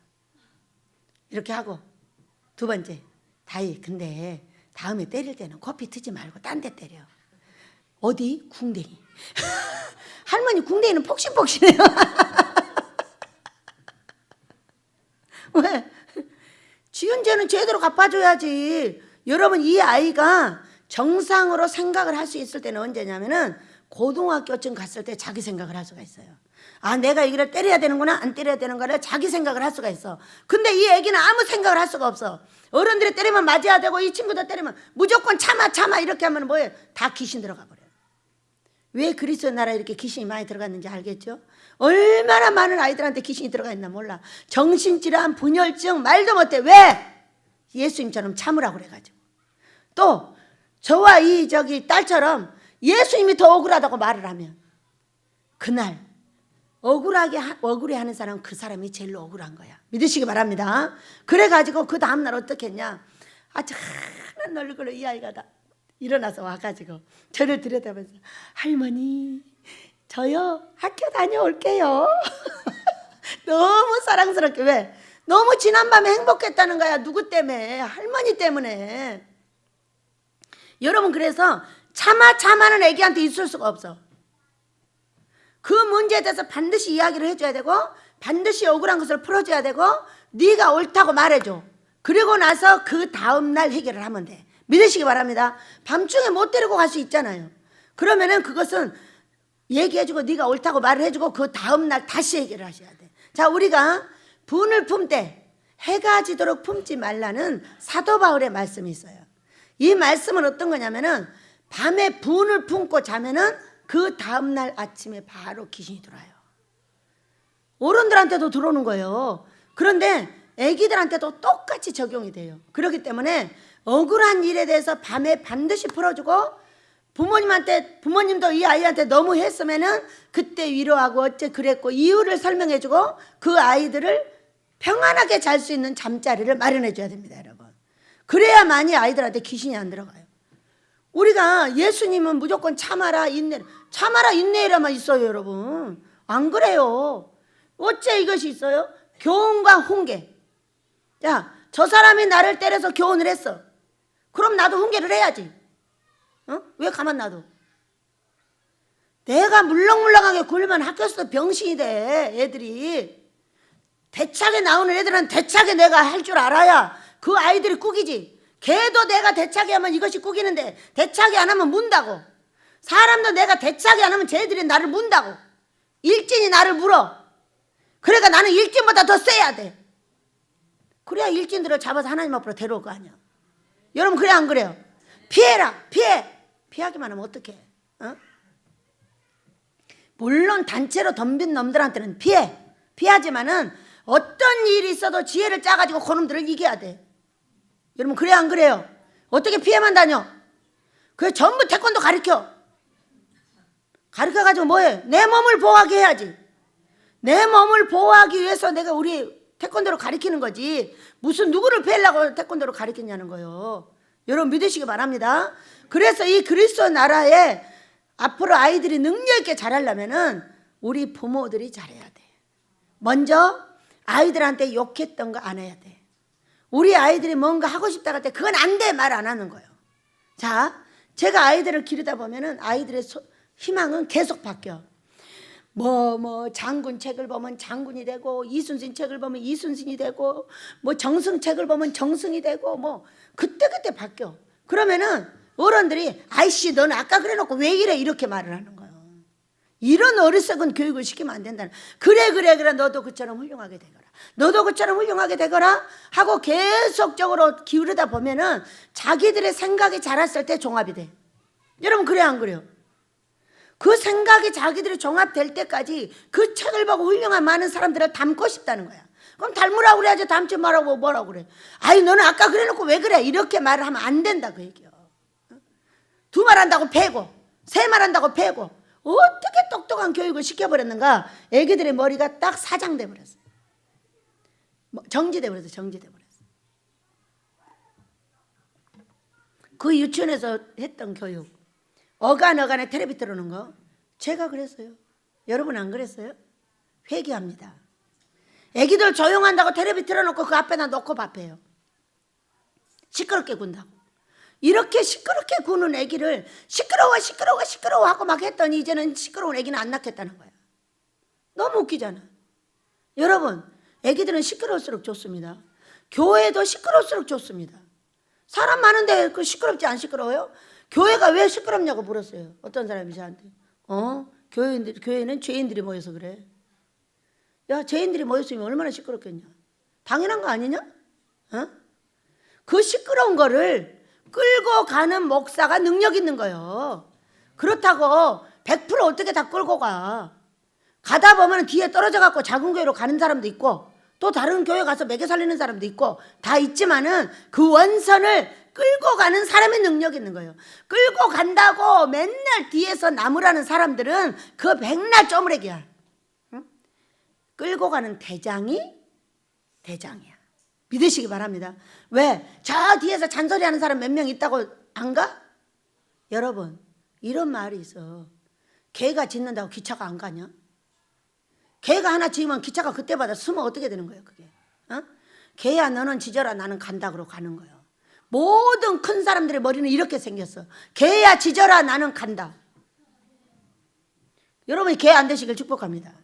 Speaker 1: 이렇게 하고 두 번째 다이 근데 다음에 때릴 때는 코피 트지 말고 딴 데 때려. 어디? 궁뎅이. 할머니 궁뎅이는 폭신폭신해요. 왜? 지은 죄는 제대로 갚아줘야지. 여러분 이 아이가 정상으로 생각을 할 수 있을 때는 언제냐면은 고등학교쯤 갔을 때 자기 생각을 할 수가 있어요. 아 내가 이걸 때려야 되는구나 안 때려야 되는가를 자기 생각을 할 수가 있어. 근데 이 애기는 아무 생각을 할 수가 없어. 어른들이 때리면 맞아야 되고 이 친구도 때리면 무조건 참아 이렇게 하면 뭐예요? 다 귀신 들어가 버려요. 왜 그리스도 나라에 이렇게 귀신이 많이 들어갔는지 알겠죠? 얼마나 많은 아이들한테 귀신이 들어가 있나 몰라. 정신질환, 분열증 말도 못해. 왜? 예수님처럼 참으라고 그래가지고. 또 저와 이 딸처럼 예수님이 더 억울하다고 말을 하면 그날 억울해하는 사람은 그 사람이 제일 억울한 거야. 믿으시기 바랍니다. 그래가지고 그 다음날 어떻게 했냐. 아주 하는 얼굴로 이 아이가 다 일어나서 와가지고 저를 들여다보면서 할머니 저요 학교 다녀올게요. 너무 사랑스럽게. 왜? 너무 지난밤에 행복했다는 거야. 누구 때문에? 할머니 때문에. 여러분, 그래서 차마는 애기한테 있을 수가 없어. 그 문제에 대해서 반드시 이야기를 해줘야 되고, 반드시 억울한 것을 풀어줘야 되고, 네가 옳다고 말해줘. 그리고 나서 그 다음날 해결을 하면 돼. 믿으시기 바랍니다. 밤중에 못 데리고 갈 수 있잖아요. 그러면은 그것은 얘기해주고 네가 옳다고 말을 해주고 그 다음날 다시 해결을 하셔야 돼. 자, 우리가 분을 품되 해가 지도록 품지 말라는 사도 바울의 말씀이 있어요. 이 말씀은 어떤 거냐면은 밤에 분을 품고 자면은 그 다음날 아침에 바로 귀신이 들어와요. 어른들한테도 들어오는 거예요. 그런데 애기들한테도 똑같이 적용이 돼요. 그렇기 때문에 억울한 일에 대해서 밤에 반드시 풀어주고, 부모님도 이 아이한테 너무 했으면은 그때 위로하고 어째 그랬고 이유를 설명해주고 그 아이들을 평안하게 잘 수 있는 잠자리를 마련해줘야 됩니다, 여러분. 그래야만이 아이들한테 귀신이 안 들어가요. 우리가 예수님은 무조건 참아라 인내라만 있어요, 여러분. 안 그래요. 어째 이것이 있어요? 교훈과 훈계. 자, 저 사람이 나를 때려서 교훈을 했어. 그럼 나도 훈계를 해야지. 왜 가만 놔둬? 내가 물렁물렁하게 굴면 학교에서도 병신이 돼. 애들이 대차게 나오는 애들은 대차게 내가 할 줄 알아야 그 아이들이 꾸기지. 걔도 내가 대차게 하면 이것이 꾸기는데 대차게 안 하면 문다고. 사람도 내가 대차게 안 하면 쟤들이 나를 문다고. 일진이 나를 물어. 그러니까 나는 일진보다 더 세야 돼. 그래야 일진들을 잡아서 하나님 앞으로 데려올 거 아니야. 여러분, 그래 안 그래요? 피해라. 피하기만 하면 어떡해? 물론 단체로 덤빈 놈들한테는 피하지만은 어떤 일이 있어도 지혜를 짜가지고 그놈들을 이겨야 돼. 여러분, 그래 안 그래요? 어떻게 피해만 다녀? 그래 전부 태권도 가르쳐가지고 뭐해? 내 몸을 보호하게 해야지. 내 몸을 보호하기 위해서 내가 우리 태권도로 가르치는 거지. 무슨 누구를 피하려고 태권도로 가르치냐는 거예요. 여러분, 믿으시기 바랍니다. 그래서 이 그리스도 나라에 앞으로 아이들이 능력 있게 자라려면은 우리 부모들이 잘해야 돼. 먼저 아이들한테 욕했던 거 안 해야 돼. 우리 아이들이 뭔가 하고 싶다고 할 때 그건 안 돼 말 안 하는 거예요. 자, 제가 아이들을 기르다 보면은 아이들의 희망은 계속 바뀌어. 장군 책을 보면 장군이 되고, 이순신 책을 보면 이순신이 되고, 정승 책을 보면 정승이 되고, 그때그때 바뀌어. 그러면은 어른들이 아이씨 너는 아까 그래놓고 왜 이래 이렇게 말을 하는 거예요. 이런 어리석은 교육을 시키면 안 된다는. 그래 너도 그처럼 훌륭하게 되거라. 너도 그처럼 훌륭하게 되거라 하고 계속적으로 기울이다 보면은 자기들의 생각이 자랐을 때 종합이 돼. 여러분, 그래 안 그래요? 그 생각이 자기들이 종합될 때까지 그 책을 보고 훌륭한 많은 사람들을 닮고 싶다는 거야. 그럼 닮으라고 그래야지. 닮지 말라고 뭐라고 그래. 아이 너는 아까 그래놓고 왜 그래 이렇게 말을 하면 안 된다 그 얘기야. 두 말 한다고 패고, 세 말 한다고 패고, 어떻게 똑똑한 교육을 시켜버렸는가. 애기들의 머리가 딱 사장돼 버렸어. 정지돼 버렸어. 그 유치원에서 했던 교육, 어간에 텔레비 틀어놓은 거 제가 그랬어요. 여러분 안 그랬어요? 회개합니다. 애기들 조용한다고 텔레비 틀어놓고 그 앞에다 놓고 밥해요. 시끄럽게 군다고. 이렇게 시끄럽게 구는 애기를 시끄러워 하고 막 했더니 이제는 시끄러운 애기는 안 낳겠다는 거야. 너무 웃기잖아. 여러분, 애기들은 시끄러울수록 좋습니다. 교회도 시끄러울수록 좋습니다. 사람 많은데 그 시끄럽지 안 시끄러워요? 교회가 왜 시끄럽냐고 물었어요. 어떤 사람이 저한테. 교회는 죄인들이 모여서 그래. 야, 죄인들이 모였으면 얼마나 시끄럽겠냐. 당연한 거 아니냐? 그 시끄러운 거를 끌고 가는 목사가 능력 있는 거예요. 그렇다고 100% 어떻게 다 끌고 가다 보면 뒤에 떨어져 갖고 작은 교회로 가는 사람도 있고, 또 다른 교회 가서 매겨 살리는 사람도 있고 다 있지만은 그 원선을 끌고 가는 사람의 능력이 있는 거예요. 끌고 간다고 맨날 뒤에서 나무라는 사람들은 그 백날 쪼무레기야. 끌고 가는 대장이야. 믿으시기 바랍니다. 왜? 저 뒤에서 잔소리하는 사람 몇 명 있다고 안 가? 여러분, 이런 말이 있어. 개가 짖는다고 기차가 안 가냐? 개가 하나 짖으면 기차가 그때마다 숨으면 어떻게 되는 거예요, 그게? 어? 개야 너는 짖어라, 나는 간다 그러고 가는 거예요. 모든 큰 사람들의 머리는 이렇게 생겼어. 개야 짖어라, 나는 간다. 여러분이 개 안 되시길 축복합니다.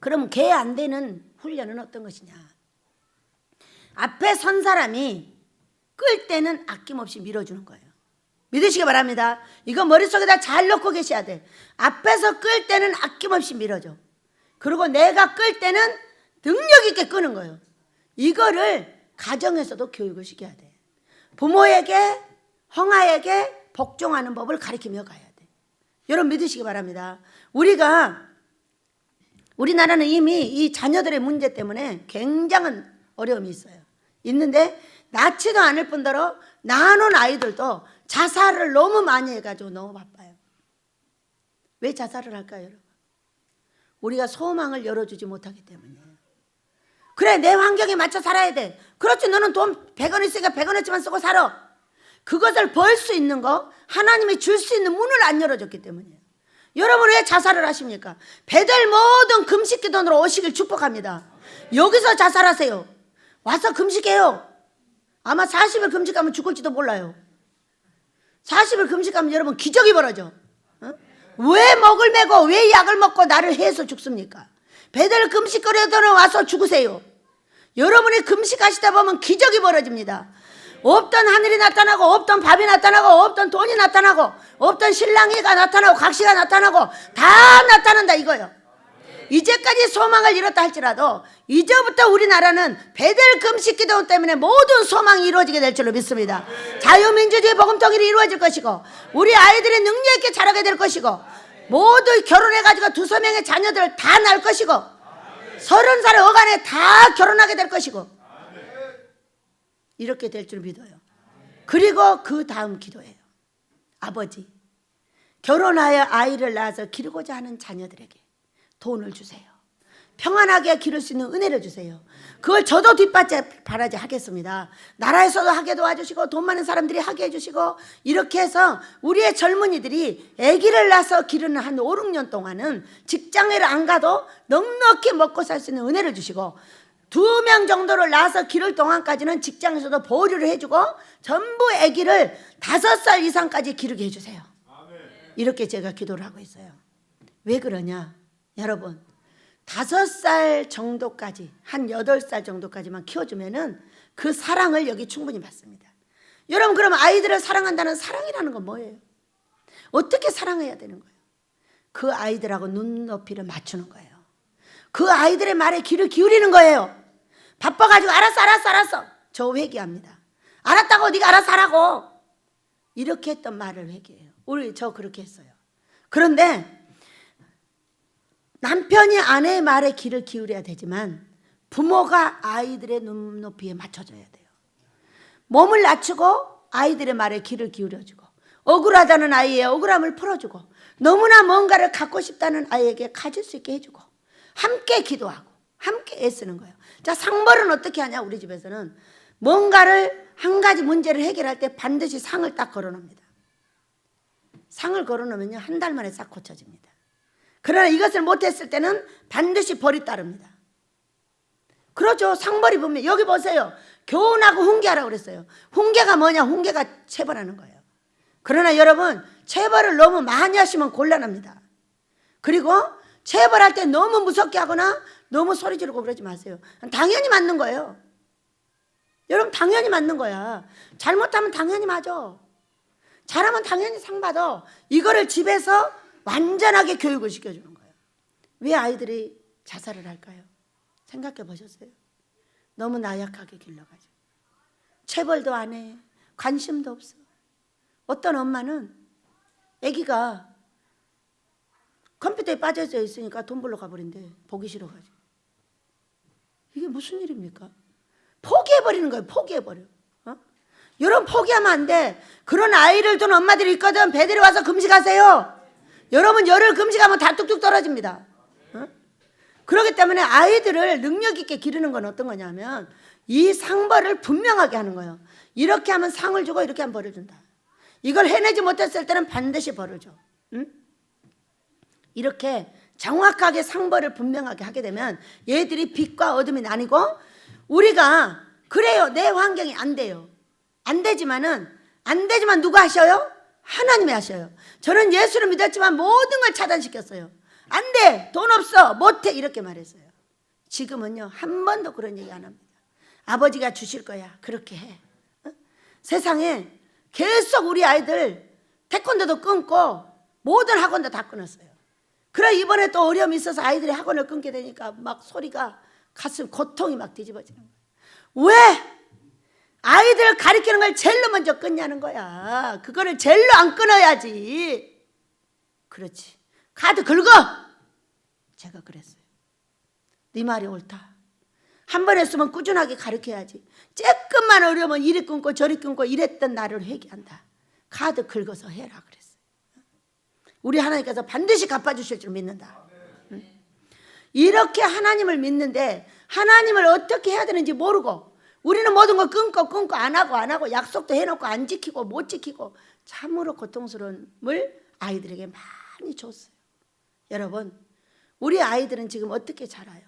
Speaker 1: 그럼 개 안 되는 훈련은 어떤 것이냐? 앞에 선 사람이 끌 때는 아낌없이 밀어주는 거예요. 믿으시기 바랍니다. 이거 머릿속에다 잘 넣고 계셔야 돼. 앞에서 끌 때는 아낌없이 밀어줘. 그리고 내가 끌 때는 능력 있게 끄는 거예요. 이거를 가정에서도 교육을 시켜야 돼. 부모에게, 형아에게 복종하는 법을 가르치며 가야 돼. 여러분 믿으시기 바랍니다. 우리나라는 이미 이 자녀들의 문제 때문에 굉장한 어려움이 있는데 낳지도 않을 뿐더러 낳아놓은 아이들도 자살을 너무 많이 해가지고 너무 바빠요. 왜 자살을 할까요, 여러분? 우리가 소망을 열어주지 못하기 때문이에요. 그래, 내 환경에 맞춰 살아야 돼. 그렇지, 너는 돈 100원 있으니까 100원어치만 쓰고 살아. 그것을 벌 수 있는 거, 하나님이 줄 수 있는 문을 안 열어줬기 때문이에요. 여러분 왜 자살을 하십니까? 배들 모든 금식기 돈으로 오시길 축복합니다. 여기서 자살하세요. 와서 금식해요. 아마 40일 금식하면 죽을지도 몰라요. 40일 금식하면 여러분 기적이 벌어져. 어? 왜 먹을 메고 왜 약을 먹고 나를 해서 죽습니까? 배들 금식거려도는 와서 죽으세요. 여러분이 금식하시다 보면 기적이 벌어집니다. 없던 하늘이 나타나고, 없던 밥이 나타나고, 없던 돈이 나타나고, 없던 신랑이가 나타나고, 각시가 나타나고 다 나타난다 이거요. 이제까지 소망을 잃었다 할지라도 이제부터 우리나라는 배들 금식기도 때문에 모든 소망이 이루어지게 될 줄로 믿습니다. 자유민주주의 복음통일이 이루어질 것이고, 우리 아이들이 능력 있게 자라게 될 것이고, 모두 결혼해가지고 2~3명의 자녀들 다 낳을 것이고, 30살의 어간에 다 결혼하게 될 것이고, 이렇게 될 줄 믿어요. 그리고 그 다음 기도예요. 아버지, 결혼하여 아이를 낳아서 기르고자 하는 자녀들에게 돈을 주세요. 평안하게 기를 수 있는 은혜를 주세요. 그걸 저도 뒷받침 바라지 하겠습니다. 나라에서도 하게 도와주시고, 돈 많은 사람들이 하게 해주시고, 이렇게 해서 우리의 젊은이들이 아기를 낳아서 기르는 한 5~6년 동안은 직장을 안 가도 넉넉히 먹고 살 수 있는 은혜를 주시고, 2명 정도를 낳아서 기를 동안까지는 직장에서도 보류를 해주고, 전부 아기를 5살 이상까지 기르게 해주세요. 이렇게 제가 기도를 하고 있어요. 왜 그러냐? 여러분, 5살 정도까지, 한 8살 정도까지만 키워주면은 그 사랑을 여기 충분히 받습니다. 여러분, 그럼 아이들을 사랑한다는 사랑이라는 건 뭐예요? 어떻게 사랑해야 되는 거예요? 그 아이들하고 눈높이를 맞추는 거예요. 그 아이들의 말에 귀를 기울이는 거예요. 바빠가지고 알았어 저 회개합니다. 알았다고 네가 알아서 하라고, 이렇게 했던 말을 회개해요. 저 그렇게 했어요. 그런데 남편이 아내의 말에 귀를 기울여야 되지만 부모가 아이들의 눈높이에 맞춰줘야 돼요. 몸을 낮추고 아이들의 말에 귀를 기울여주고, 억울하다는 아이의 억울함을 풀어주고, 너무나 뭔가를 갖고 싶다는 아이에게 가질 수 있게 해주고, 함께 기도하고 함께 애쓰는 거예요. 자, 상벌은 어떻게 하냐? 우리 집에서는 뭔가를 한 가지 문제를 해결할 때 반드시 상을 딱 걸어놓습니다. 상을 걸어놓으면요, 한 달 만에 싹 고쳐집니다. 그러나 이것을 못했을 때는 반드시 벌이 따릅니다. 그렇죠. 상벌이 보면 여기 보세요. 교훈하고 훈계하라고 그랬어요. 훈계가 뭐냐? 훈계가 체벌하는 거예요. 그러나 여러분, 체벌을 너무 많이 하시면 곤란합니다. 그리고 체벌할 때 너무 무섭게 하거나 너무 소리 지르고 그러지 마세요. 당연히 맞는 거예요. 여러분, 당연히 맞는 거야. 잘못하면 당연히 맞아. 잘하면 당연히 상 받아. 이거를 집에서 완전하게 교육을 시켜주는 거예요. 왜 아이들이 자살을 할까요? 생각해 보셨어요? 너무 나약하게 길러가지고. 체벌도 안 해. 관심도 없어. 어떤 엄마는 아기가 컴퓨터에 빠져져 있으니까 돈 벌러 가버린대. 보기 싫어가지고. 이게 무슨 일입니까? 포기해버리는 거예요. 포기해버려. 여러분, 포기하면 안 돼. 그런 아이를 둔 엄마들이 있거든. 배들이 와서 금식하세요. 여러분, 열흘 금식하면 다 뚝뚝 떨어집니다. 그렇기 때문에 아이들을 능력 있게 기르는 건 어떤 거냐면 이 상벌을 분명하게 하는 거예요. 이렇게 하면 상을 주고 이렇게 하면 벌을 준다. 이걸 해내지 못했을 때는 반드시 벌을 줘. 응? 이렇게 정확하게 상벌을 분명하게 하게 되면 얘들이 빛과 어둠이 나뉘고, 우리가 그래요. 내 환경이 안 돼요. 안 되지만 누가 하셔요? 하나님이 하셔요. 저는 예수를 믿었지만 모든 걸 차단시켰어요. 안 돼. 돈 없어. 못해. 이렇게 말했어요. 지금은요. 한 번도 그런 얘기 안 합니다. 아버지가 주실 거야. 그렇게 해. 세상에 계속 우리 아이들 태권도도 끊고 모든 학원도 다 끊었어요. 그래 이번에 또 어려움이 있어서 아이들이 학원을 끊게 되니까 막 소리가 가슴 고통이 막 뒤집어지는 거예요. 왜? 아이들 가르치는 걸 제일로 먼저 끊냐는 거야. 그거를 제일로 안 끊어야지. 그렇지. 카드 긁어. 제가 그랬어요. 네 말이 옳다. 한 번 했으면 꾸준하게 가르쳐야지. 조금만 어려우면 이리 끊고 저리 끊고 이랬던 나를 회개한다. 카드 긁어서 해라 그랬어요. 우리 하나님께서 반드시 갚아주실 줄 믿는다. 이렇게 하나님을 믿는데 하나님을 어떻게 해야 되는지 모르고 우리는 모든 거 끊고 안 하고 약속도 해놓고 안 지키고 못 지키고 참으로 고통스러움을 아이들에게 많이 줬어요. 여러분, 우리 아이들은 지금 어떻게 자라요?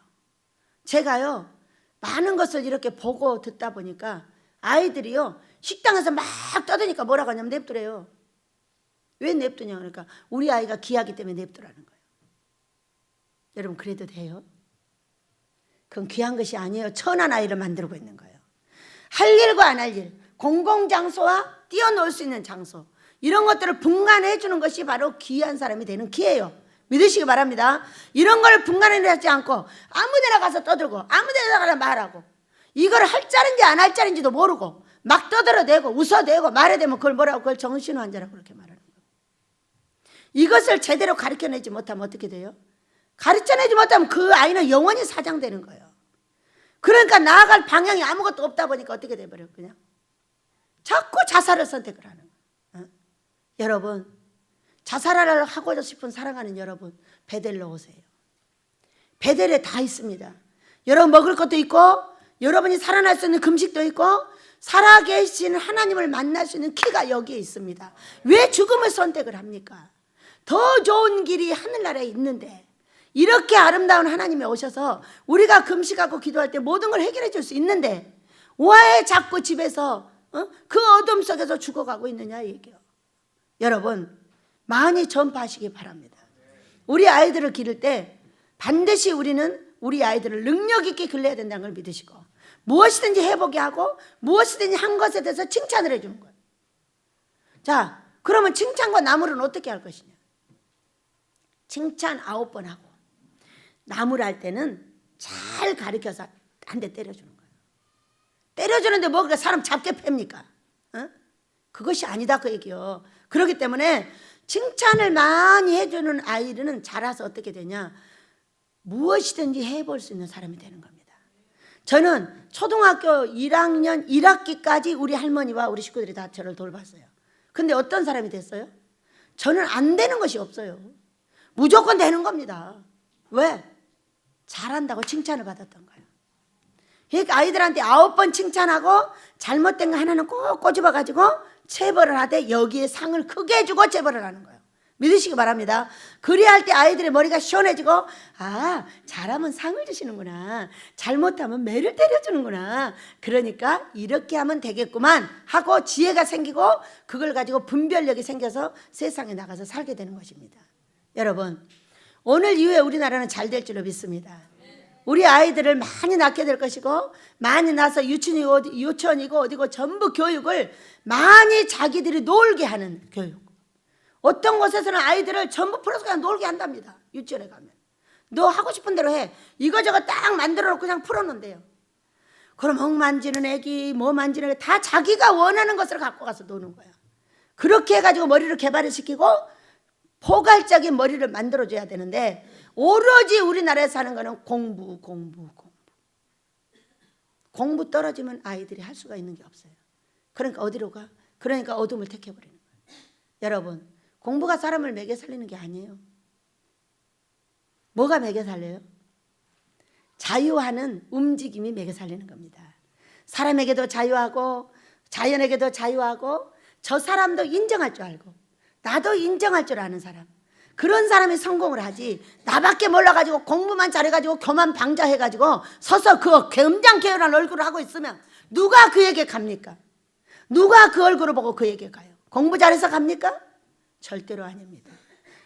Speaker 1: 제가요 많은 것을 이렇게 보고 듣다 보니까 아이들이요 식당에서 막 떠드니까 뭐라고 하냐면 냅두래요. 왜 냅두냐 그러니까 우리 아이가 귀하기 때문에 냅두라는 거예요. 여러분 그래도 돼요? 그건 귀한 것이 아니에요. 천한 아이를 만들고 있는 거예요. 할 일과 안 할 일, 공공장소와 뛰어놀 수 있는 장소, 이런 것들을 분간해 주는 것이 바로 귀한 사람이 되는 기회예요. 믿으시기 바랍니다. 이런 걸 분간해 하지 않고 아무 데나 가서 떠들고 아무 데나 가서 말하고 이걸 할 자인지 안 할 자인지도 모르고 막 떠들어대고 웃어대고 말해대면 그걸 뭐라고, 그걸 정신환자라고 그렇게 말하는 거예요. 이것을 제대로 가르쳐내지 못하면 어떻게 돼요? 가르쳐내지 못하면 그 아이는 영원히 사장되는 거예요. 그러니까 나아갈 방향이 아무것도 없다 보니까 어떻게 돼버려요? 그냥 자꾸 자살을 선택을 하는 거예요. 여러분, 자살을 하고 싶은 사랑하는 여러분, 베델로 오세요. 베델에 다 있습니다. 여러분 먹을 것도 있고 여러분이 살아날 수 있는 금식도 있고 살아계신 하나님을 만날 수 있는 키가 여기에 있습니다. 왜 죽음을 선택을 합니까? 더 좋은 길이 하늘나라에 있는데 이렇게 아름다운 하나님이 오셔서 우리가 금식하고 기도할 때 모든 걸 해결해 줄 수 있는데 왜 자꾸 집에서 그 어둠 속에서 죽어가고 있느냐 얘기요. 여러분 많이 전파하시기 바랍니다. 우리 아이들을 기를 때 반드시 우리는 우리 아이들을 능력 있게 길러야 된다는 걸 믿으시고 무엇이든지 해보게 하고 무엇이든지 한 것에 대해서 칭찬을 해주는 거예요. 자, 그러면 칭찬과 나무는 어떻게 할 것이냐? 칭찬 9번 하고 나무를 할 때는 잘 가르쳐서 한 대 때려주는 거예요. 때려주는데 뭐 그렇게 사람 잡게 팹니까? 그것이 아니다 그 얘기요. 그렇기 때문에 칭찬을 많이 해주는 아이들은 자라서 어떻게 되냐? 무엇이든지 해볼 수 있는 사람이 되는 겁니다. 저는 초등학교 1학년 1학기까지 우리 할머니와 우리 식구들이 다 저를 돌봤어요. 근데 어떤 사람이 됐어요? 저는 안 되는 것이 없어요. 무조건 되는 겁니다. 왜? 잘한다고 칭찬을 받았던 거예요. 그러니까 아이들한테 9번 칭찬하고 잘못된 거 하나는 꼭 꼬집어가지고 체벌을 하되 여기에 상을 크게 주고 체벌을 하는 거예요. 믿으시기 바랍니다. 그리할 때 아이들의 머리가 시원해지고 아 잘하면 상을 주시는구나, 잘못하면 매를 때려주는구나, 그러니까 이렇게 하면 되겠구만 하고 지혜가 생기고 그걸 가지고 분별력이 생겨서 세상에 나가서 살게 되는 것입니다. 여러분 오늘 이후에 우리나라는 잘 될 줄로 믿습니다. 우리 아이들을 많이 낳게 될 것이고 많이 낳아서 유치원이고 어디고 전부 교육을 많이 자기들이 놀게 하는 교육. 어떤 곳에서는 아이들을 전부 풀어서 그냥 놀게 한답니다. 유치원에 가면 너 하고 싶은 대로 해. 이거저거 딱 만들어 놓고 그냥 풀어놓는데요. 그럼 엉 만지는 애기 뭐 만지는 애기 다 자기가 원하는 것을 갖고 가서 노는 거야. 그렇게 해가지고 머리를 개발을 시키고 포괄적인 머리를 만들어줘야 되는데 오로지 우리나라에서 하는 거는 공부 떨어지면 아이들이 할 수가 있는 게 없어요. 그러니까 어디로 가? 그러니까 어둠을 택해버리는 거예요. 여러분 공부가 사람을 먹여 살리는 게 아니에요. 뭐가 먹여 살려요? 자유하는 움직임이 먹여 살리는 겁니다. 사람에게도 자유하고 자연에게도 자유하고 저 사람도 인정할 줄 알고 나도 인정할 줄 아는 사람, 그런 사람이 성공을 하지, 나밖에 몰라가지고 공부만 잘해가지고 교만 방자해가지고 서서 그 겸장계열한 얼굴을 하고 있으면 누가 그에게 갑니까? 누가 그 얼굴을 보고 그에게 가요? 공부 잘해서 갑니까? 절대로 아닙니다.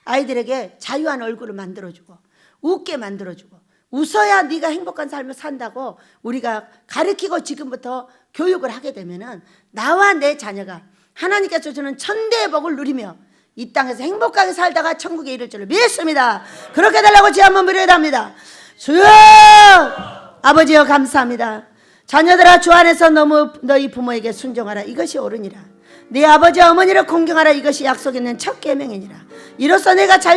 Speaker 1: 아이들에게 자유한 얼굴을 만들어주고 웃게 만들어주고 웃어야 네가 행복한 삶을 산다고 우리가 가르치고 지금부터 교육을 하게 되면은 나와 내 자녀가 하나님께서 주는 천대의 복을 누리며 이 땅에서 행복하게 살다가 천국에 이를 줄을 믿습니다. 그렇게 달라고 제 한번 부르게 합니다. 주여, 아버지여 감사합니다. 자녀들아, 주 안에서 너희 부모에게 순종하라. 이것이 옳으니라. 네 아버지와 어머니를 공경하라. 이것이 약속 있는 첫 계명이니라. 이로써 내가 잘